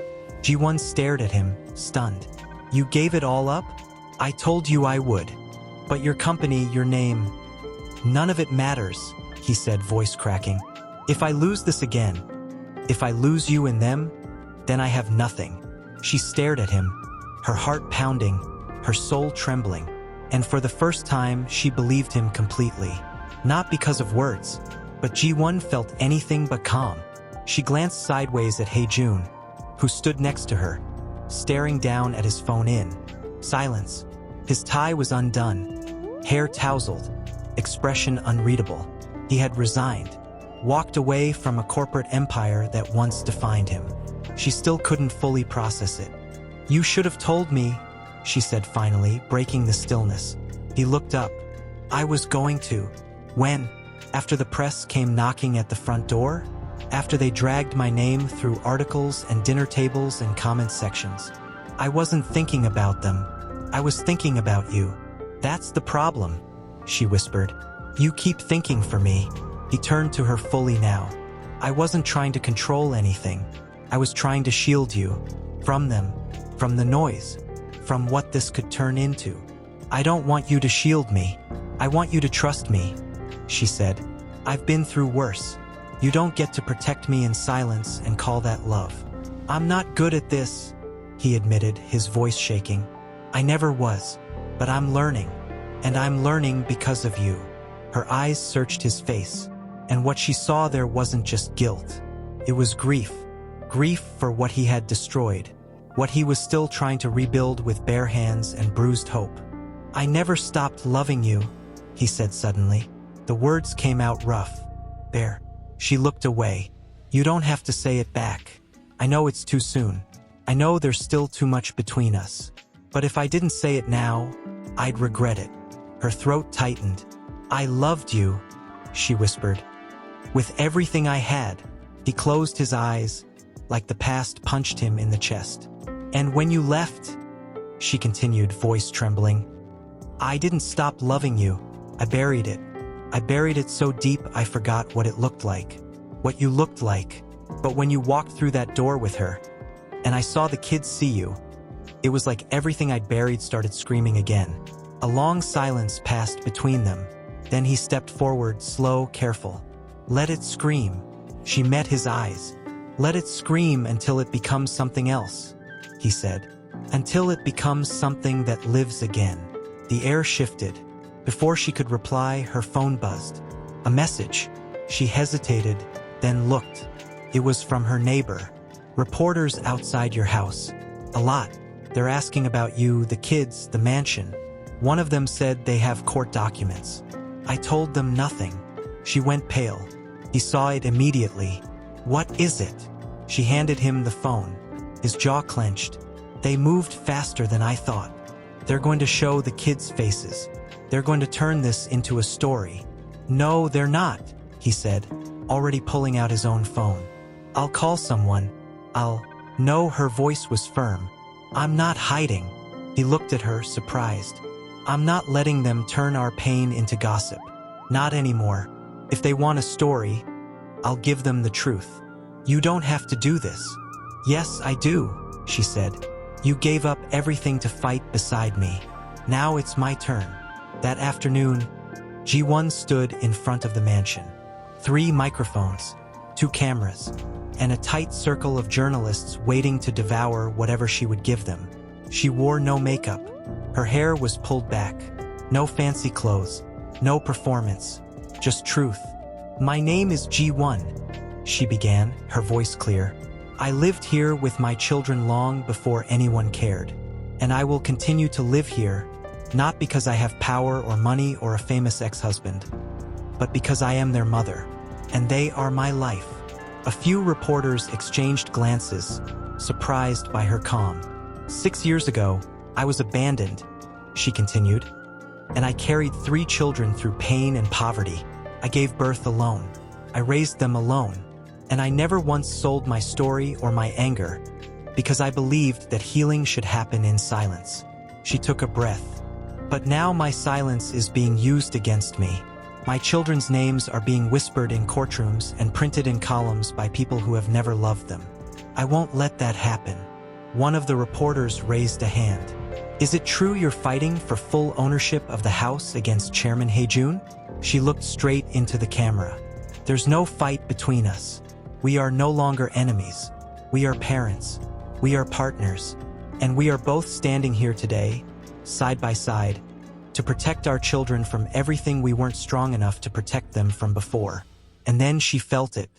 Ji-won stared at him, stunned. You gave it all up? I told you I would. But your company, your name, none of it matters, he said, voice cracking. If I lose this again, if I lose you and them, then I have nothing. She stared at him, her heart pounding, her soul trembling, and for the first time she believed him completely. Not because of words, but Ji-won felt anything but calm. She glanced sideways at Hae-jun, who stood next to her, staring down at his phone in silence. His tie was undone, hair tousled, expression unreadable. He had resigned, walked away from a corporate empire that once defined him. She still couldn't fully process it. You should have told me, she said finally, breaking the stillness. He looked up. I was going to. When? After the press came knocking at the front door? After they dragged my name through articles and dinner tables and comment sections? I wasn't thinking about them. I was thinking about you. That's the problem, she whispered. You keep thinking for me. He turned to her fully now. I wasn't trying to control anything. I was trying to shield you. From them. From the noise. From what this could turn into. I don't want you to shield me. I want you to trust me, she said. I've been through worse. You don't get to protect me in silence and call that love. I'm not good at this, he admitted, his voice shaking. I never was, but I'm learning. And I'm learning because of you. Her eyes searched his face, and what she saw there wasn't just guilt. It was grief. Grief for what he had destroyed, what he was still trying to rebuild with bare hands and bruised hope. I never stopped loving you, he said suddenly. The words came out rough. Bear. She looked away. You don't have to say it back. I know it's too soon. I know there's still too much between us. But if I didn't say it now, I'd regret it. Her throat tightened. I loved you, she whispered. With everything I had. He closed his eyes, like the past punched him in the chest. And when you left, she continued, voice trembling, I didn't stop loving you. I buried it. I buried it so deep I forgot what it looked like. What you looked like. But when you walked through that door with her, and I saw the kids see you, it was like everything I'd buried started screaming again. A long silence passed between them. Then he stepped forward, slow, careful. Let it scream. She met his eyes. Let it scream until it becomes something else, he said. Until it becomes something that lives again. The air shifted. Before she could reply, her phone buzzed. A message. She hesitated, then looked. It was from her neighbor. Reporters outside your house. A lot. They're asking about you, the kids, the mansion. One of them said they have court documents. I told them nothing. She went pale. He saw it immediately. What is it? She handed him the phone. His jaw clenched. They moved faster than I thought. They're going to show the kids' faces. They're going to turn this into a story. No, they're not, he said, already pulling out his own phone. I'll call someone. No, her voice was firm. I'm not hiding. He looked at her, surprised. I'm not letting them turn our pain into gossip. Not anymore. If they want a story, I'll give them the truth. You don't have to do this. Yes, I do, she said. You gave up everything to fight beside me. Now it's my turn. That afternoon, Ji-won stood in front of the mansion. 3 microphones, 2 cameras. and a tight circle of journalists waiting to devour whatever she would give them. She wore no makeup. Her hair was pulled back. No fancy clothes. No performance. Just truth. "My name is G1, she began, her voice clear. "I lived here with my children long before anyone cared. And I will continue to live here, not because I have power or money or a famous ex-husband, but because I am their mother, and they are my life." A few reporters exchanged glances, surprised by her calm. "6 years ago, I was abandoned," she continued, "and I carried 3 children through pain and poverty. I gave birth alone. I raised them alone, and I never once sold my story or my anger, because I believed that healing should happen in silence." She took a breath. "But now my silence is being used against me. My children's names are being whispered in courtrooms and printed in columns by people who have never loved them. I won't let that happen." One of the reporters raised a hand. "Is it true you're fighting for full ownership of the house against Chairman Hae-jun?" She looked straight into the camera. "There's no fight between us. We are no longer enemies. We are parents. We are partners. And we are both standing here today, side by side, to protect our children from everything we weren't strong enough to protect them from before." And then she felt it.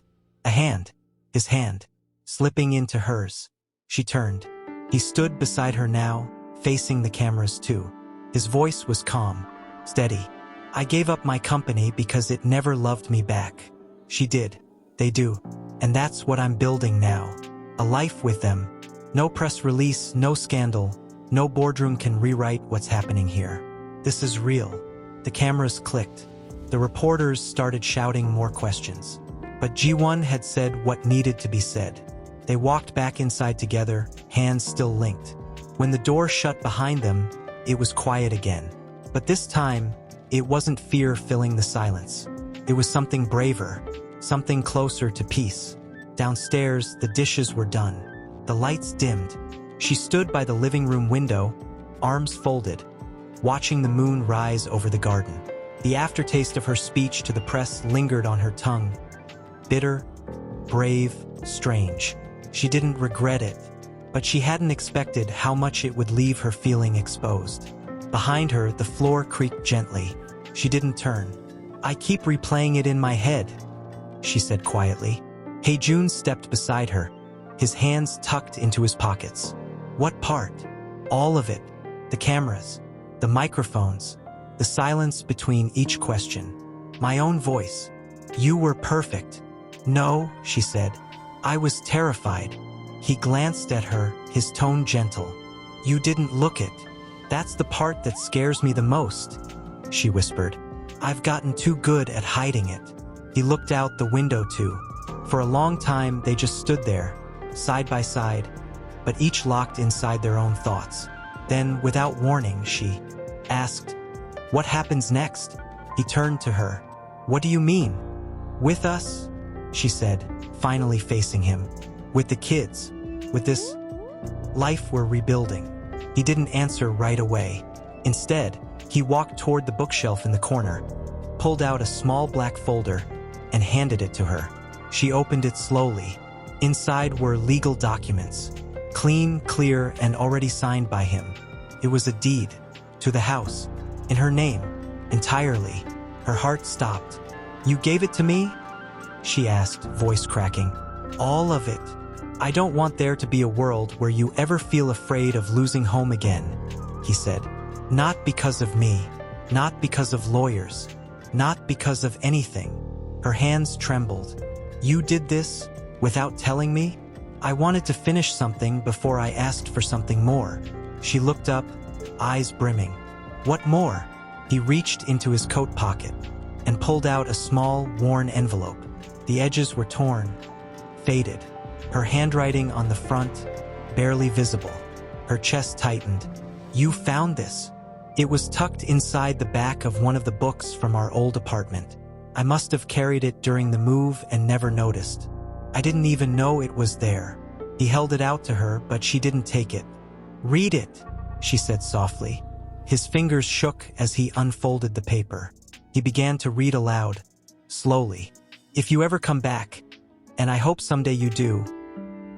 A hand, his hand, slipping into hers. She turned. He stood beside her now, facing the cameras too. His voice was calm, steady. "I gave up my company because it never loved me back. She did. They do. And that's what I'm building now. A life with them. No press release, no scandal. No boardroom can rewrite what's happening here. This is real." The cameras clicked. The reporters started shouting more questions. But G1 had said what needed to be said. They walked back inside together, hands still linked. When the door shut behind them, it was quiet again. But this time, it wasn't fear filling the silence. It was something braver, something closer to peace. Downstairs, the dishes were done. The lights dimmed. She stood by the living room window, arms folded, watching the moon rise over the garden. The aftertaste of her speech to the press lingered on her tongue. Bitter, brave, strange. She didn't regret it, but she hadn't expected how much it would leave her feeling exposed. Behind her, the floor creaked gently. She didn't turn. "I keep replaying it in my head," she said quietly. Hae-jun stepped beside her, his hands tucked into his pockets. "What part?" "All of it. The cameras, the microphones, the silence between each question. My own voice. You were perfect." "No," she said. "I was terrified." He glanced at her, his tone gentle. "You didn't look it. That's the part that scares me the most," she whispered. "I've gotten too good at hiding it." He looked out the window too. For a long time they just stood there, side by side, but each locked inside their own thoughts. Then, without warning, she asked, "What happens next?" He turned to her. "What do you mean?" "With us?" she said, finally facing him. "With the kids. With this life we're rebuilding." He didn't answer right away. Instead, he walked toward the bookshelf in the corner, pulled out a small black folder, and handed it to her. She opened it slowly. Inside were legal documents, clean, clear, and already signed by him. It was a deed to the house, in her name, entirely. Her heart stopped. "You gave it to me?" she asked, voice cracking. "All of it. I don't want there to be a world where you ever feel afraid of losing home again," he said. "Not because of me, not because of lawyers, not because of anything." Her hands trembled. "You did this without telling me? I wanted to finish something before I asked for something more." She looked up, eyes brimming. "What more?" He reached into his coat pocket and pulled out a small, worn envelope. The edges were torn, faded. Her handwriting on the front, barely visible. Her chest tightened. "You found this?" It was tucked inside the back of one of the books from our old apartment. I must have carried it during the move and never noticed. I didn't even know it was there. He held it out to her, but she didn't take it. "Read it," she said softly. His fingers shook as he unfolded the paper. He began to read aloud, slowly. "If you ever come back, And I hope someday you do.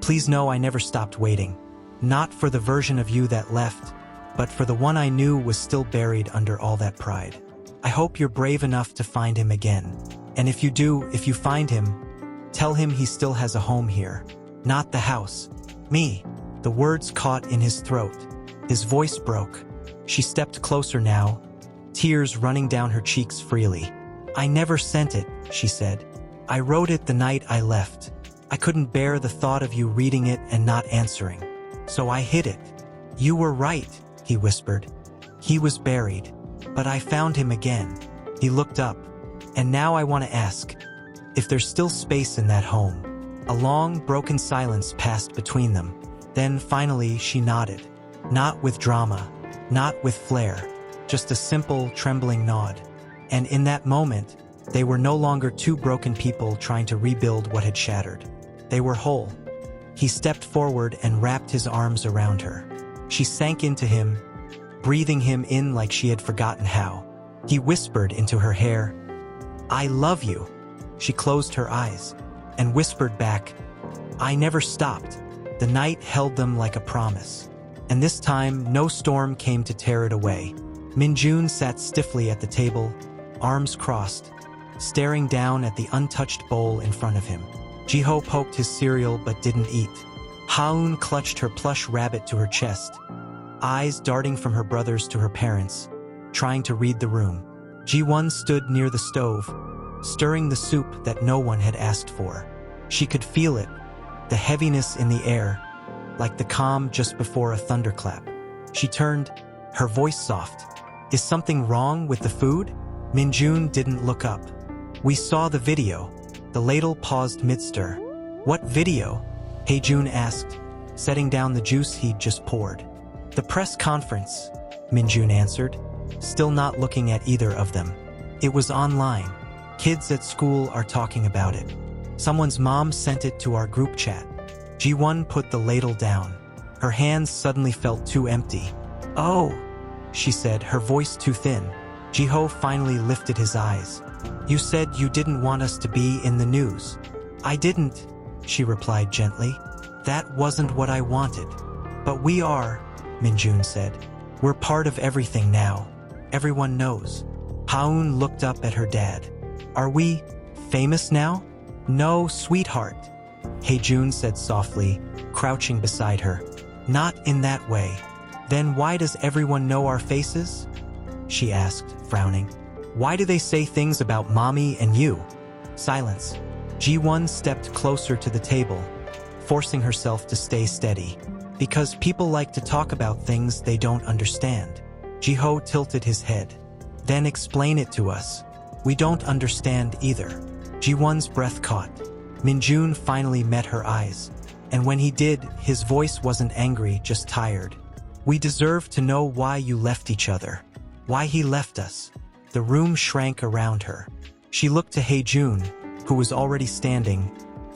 Please know I never stopped waiting. Not for the version of you that left, but for the one I knew was still buried under all that pride. I hope you're brave enough to find him again. And if you do, if you find him, tell him he still has a home here. Not the house. Me. The words caught in his throat. His voice broke. She stepped closer now, tears running down her cheeks freely. I never sent it, she said. I wrote it the night I left. I couldn't bear the thought of you reading it and not answering. So I hid it. You were right, he whispered. He was buried. But I found him again. He looked up. And now I want to ask, if there's still space in that home. A long, broken silence passed between them. Then finally she nodded. Not with drama, not with flair, just a simple, trembling nod. And in that moment, they were no longer two broken people trying to rebuild what had shattered. They were whole. He stepped forward and wrapped his arms around her. She sank into him, breathing him in like she had forgotten how. He whispered into her hair, I love you. She closed her eyes and whispered back, I never stopped. The night held them like a promise. And this time, no storm came to tear it away. Minjun sat stiffly at the table, arms crossed, staring down at the untouched bowl in front of him. Jiho poked his cereal but didn't eat. Haun clutched her plush rabbit to her chest, eyes darting from her brothers to her parents, trying to read the room. Ji-won stood near the stove, stirring the soup that no one had asked for. She could feel it, the heaviness in the air, like the calm just before a thunderclap. She turned, her voice soft. Is something wrong with the food? Minjun didn't look up. We saw the video. The ladle paused mid-stir. What video? Haejun asked, setting down the juice he'd just poured. The press conference, Minjun answered, still not looking at either of them. It was online. Kids at school are talking about it. Someone's mom sent it to our group chat. Ji-won put the ladle down. Her hands suddenly felt too empty. Oh, she said, her voice too thin. Jiho finally lifted his eyes. You said you didn't want us to be in the news. I didn't, she replied gently. That wasn't what I wanted. But we are, Minjun said. We're part of everything now. Everyone knows. Haun looked up at her dad. Are we famous now? No, sweetheart, Haejun said softly, crouching beside her. Not in that way. Then why does everyone know our faces? She asked, frowning. Why do they say things about mommy and you? Silence. Ji-won stepped closer to the table, forcing herself to stay steady. Because people like to talk about things they don't understand. Jiho tilted his head. Then explain it to us. We don't understand either. Ji-won's breath caught. Minjun finally met her eyes. And when he did, his voice wasn't angry, just tired. We deserve to know why you left each other. Why he left us. The room shrank around her. She looked to Haejun, who was already standing,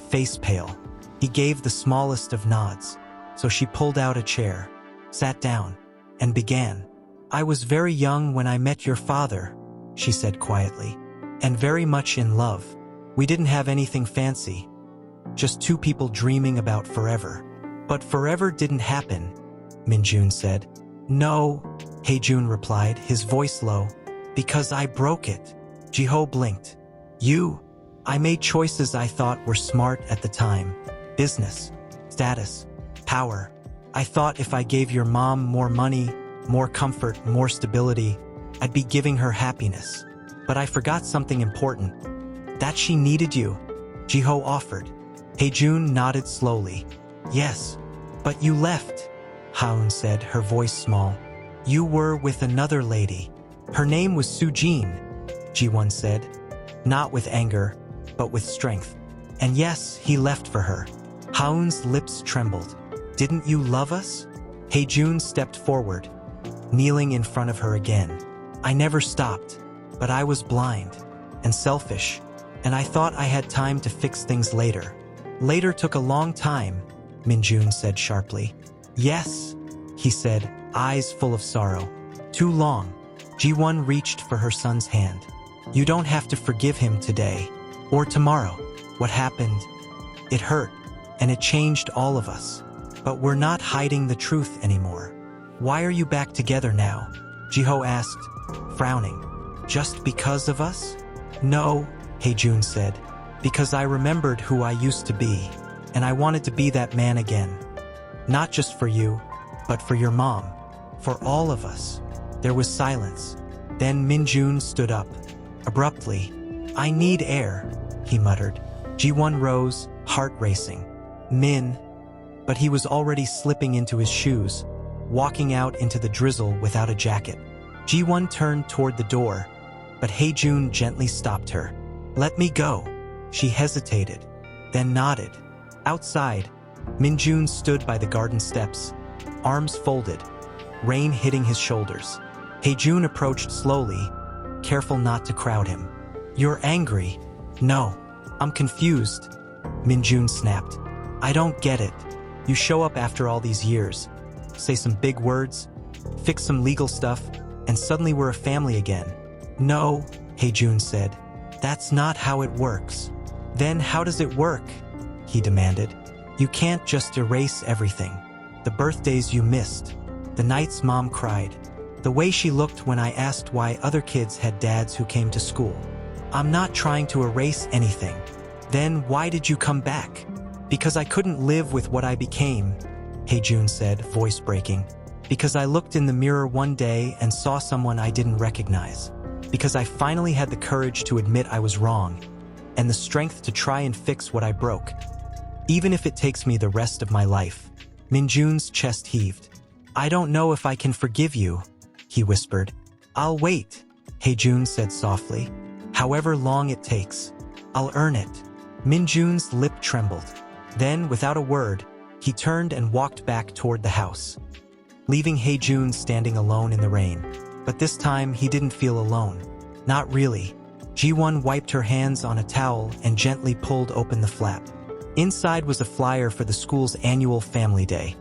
face pale. He gave the smallest of nods. So she pulled out a chair, sat down, and began. I was very young when I met your father, she said quietly, and very much in love. We didn't have anything fancy, just two people dreaming about forever. But forever didn't happen, Minjun said. No, Haejun replied, his voice low. Because I broke it. Jiho blinked. I made choices I thought were smart at the time. Business, status, power. I thought if I gave your mom more money, more comfort, more stability, I'd be giving her happiness. But I forgot something important. That she needed you, Jiho offered. Haejun nodded slowly. Yes, but you left, Haun said, her voice small. You were with another lady. Her name was Sujin, Ji-won said. Not with anger, but with strength. And yes, he left for her. Haun's lips trembled. Didn't you love us? Haejun stepped forward, kneeling in front of her again. I never stopped, but I was blind and selfish, and I thought I had time to fix things later. Later took a long time, Minjun said sharply. Yes, he said, eyes full of sorrow. Too long. Ji-won reached for her son's hand. You don't have to forgive him today, or tomorrow. What happened It hurt, and it changed all of us. But we're not hiding the truth anymore. Why are you back together now? Jiho asked, frowning. Just because of us? No, Haejun said. Because I remembered who I used to be, and I wanted to be that man again. Not just for you, but for your mom. For all of us. There was silence. Then Minjun stood up. Abruptly. I need air, he muttered. Ji-won rose, heart racing. Min. But he was already slipping into his shoes, walking out into the drizzle without a jacket. Ji-won turned toward the door, but Haejun gently stopped her. Let me go. She hesitated, then nodded. Outside, Minjun stood by the garden steps, arms folded, rain hitting his shoulders. Haejun approached slowly, careful not to crowd him. You're angry. No, I'm confused, Minjun snapped. I don't get it. You show up after all these years, say some big words, fix some legal stuff, and suddenly we're a family again. No, Haejun said. That's not how it works. Then how does it work? He demanded. You can't just erase everything. The birthdays you missed. The nights Mom cried. The way she looked when I asked why other kids had dads who came to school. I'm not trying to erase anything. Then why did you come back? Because I couldn't live with what I became, Haejun said, voice breaking. Because I looked in the mirror one day and saw someone I didn't recognize. Because I finally had the courage to admit I was wrong, and the strength to try and fix what I broke. Even if it takes me the rest of my life. Minjun's chest heaved. I don't know if I can forgive you, he whispered. I'll wait, Haejun said softly. However long it takes. I'll earn it. Minjun's lip trembled. Then, without a word, he turned and walked back toward the house, leaving Haejun standing alone in the rain. But this time, he didn't feel alone. Not really. Ji-won wiped her hands on a towel and gently pulled open the flap. Inside was a flyer for the school's annual Family Day,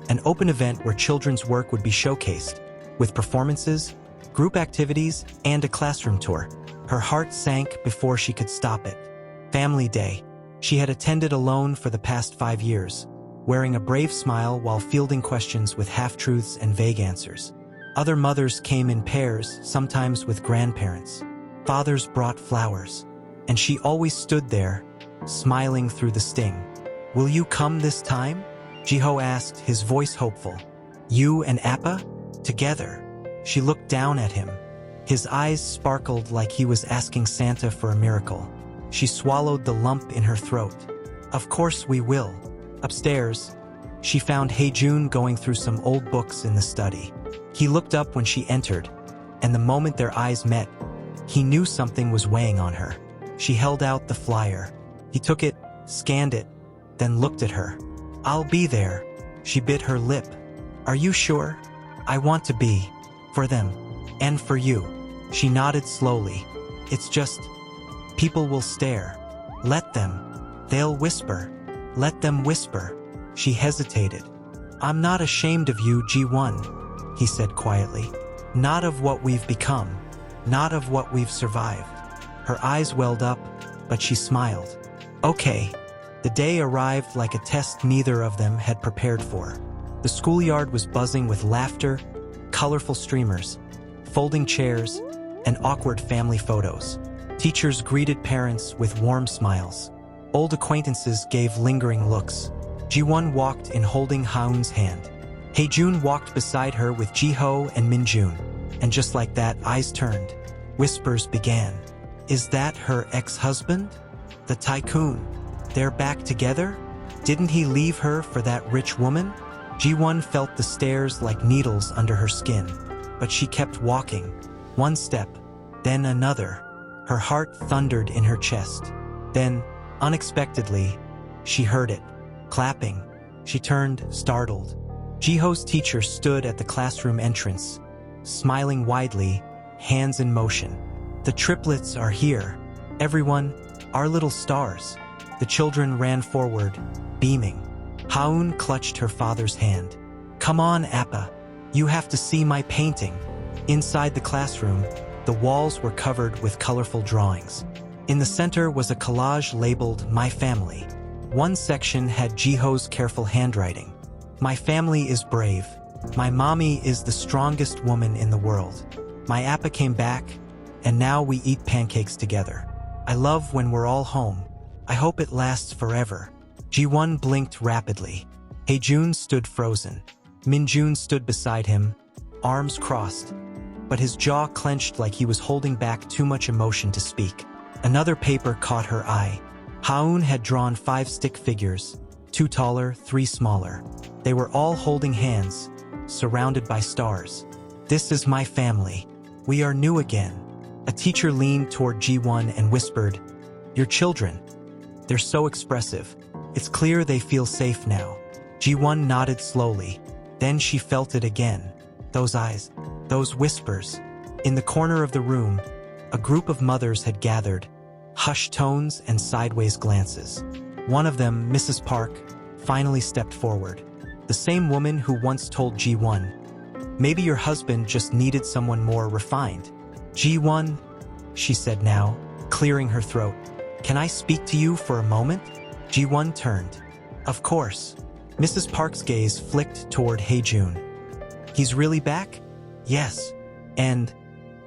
an open event where children's work would be showcased, with performances, group activities, and a classroom tour. Her heart sank before she could stop it. Family Day. She had attended alone for the past 5 years, wearing a brave smile while fielding questions with half-truths and vague answers. Other mothers came in pairs, sometimes with grandparents. Fathers brought flowers, and she always stood there, smiling through the sting. Will you come this time? Jiho asked, his voice hopeful. You and Appa? Together. She looked down at him. His eyes sparkled like he was asking Santa for a miracle. She swallowed the lump in her throat. Of course we will. Upstairs, she found Haejun going through some old books in the study. He looked up when she entered, and the moment their eyes met, he knew something was weighing on her. She held out the flyer. He took it, scanned it, then looked at her. I'll be there. She bit her lip. Are you sure? I want to be. For them. And for you. She nodded slowly. It's just, people will stare. Let them. They'll whisper. Let them whisper. She hesitated. I'm not ashamed of you, Ji-won, he said quietly. Not of what we've become. Not of what we've survived. Her eyes welled up, but she smiled. Okay. The day arrived like a test neither of them had prepared for. The schoolyard was buzzing with laughter, colorful streamers, folding chairs, and awkward family photos. Teachers greeted parents with warm smiles. Old acquaintances gave lingering looks. Ji-won walked in holding Haeun's hand. Haejun walked beside her with Jiho and Minjun. And just like that, eyes turned. Whispers began. Is that her ex-husband? The Tycoon. They're back together? Didn't he leave her for that rich woman? Ji-won felt the stares like needles under her skin. But she kept walking. One step, then another. Her heart thundered in her chest. Then, unexpectedly, she heard it. Clapping. She turned, startled. Jiho's teacher stood at the classroom entrance, smiling widely, hands in motion. The triplets are here. Everyone, our little stars. The children ran forward, beaming. Haeun clutched her father's hand. Come on, Appa. You have to see my painting. Inside the classroom, the walls were covered with colorful drawings. In the center was a collage labeled My Family. One section had Jiho's careful handwriting. My family is brave. My mommy is the strongest woman in the world. My appa came back, and now we eat pancakes together. I love when we're all home. I hope it lasts forever. Ji-won blinked rapidly. Hae-jun stood frozen. Min-jun stood beside him, arms crossed, but his jaw clenched like he was holding back too much emotion to speak. Another paper caught her eye. Ha-eun had drawn 5 stick figures, 2 taller, 3 smaller. They were all holding hands, surrounded by stars. This is my family. We are new again. A teacher leaned toward Ji-won and whispered, "Your children. They're so expressive. It's clear they feel safe now." Ji-won nodded slowly. Then she felt it again. Those eyes, those whispers. In the corner of the room, a group of mothers had gathered, hushed tones and sideways glances. One of them, Mrs. Park, finally stepped forward. The same woman who once told Ji-won, "Maybe your husband just needed someone more refined." "Ji-won," she said now, clearing her throat. "Can I speak to you for a moment?" Ji-won turned. "Of course." Mrs. Park's gaze flicked toward Hae-jun. "He's really back?" "Yes. And,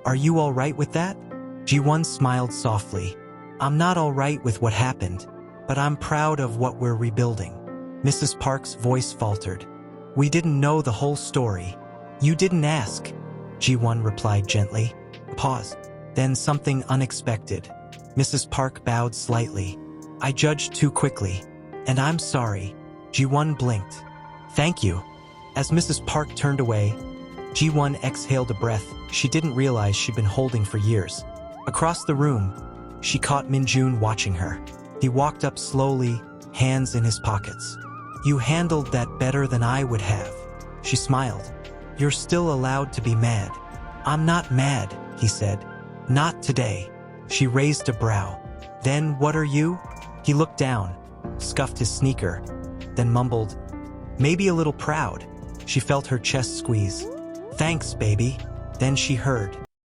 are you all right with that?" Ji-won smiled softly. "I'm not all right with what happened, but I'm proud of what we're rebuilding." Mrs. Park's voice faltered. "We didn't know the whole story. You didn't ask," Ji-won replied gently. Pause. Then something unexpected. Mrs. Park bowed slightly. "I judged too quickly, and I'm sorry." Ji-won blinked. "Thank you." As Mrs. Park turned away, Ji-won exhaled a breath she didn't realize she'd been holding for years. Across the room, she caught Min-jun watching her. He walked up slowly, hands in his pockets. "You handled that better than I would have." She smiled. "You're still allowed to be mad." "I'm not mad," he said. "Not today." She raised a brow. "Then what are you?" He looked down, scuffed his sneaker, then mumbled, "Maybe a little proud." She felt her chest squeeze. "Thanks, baby." Then she heard,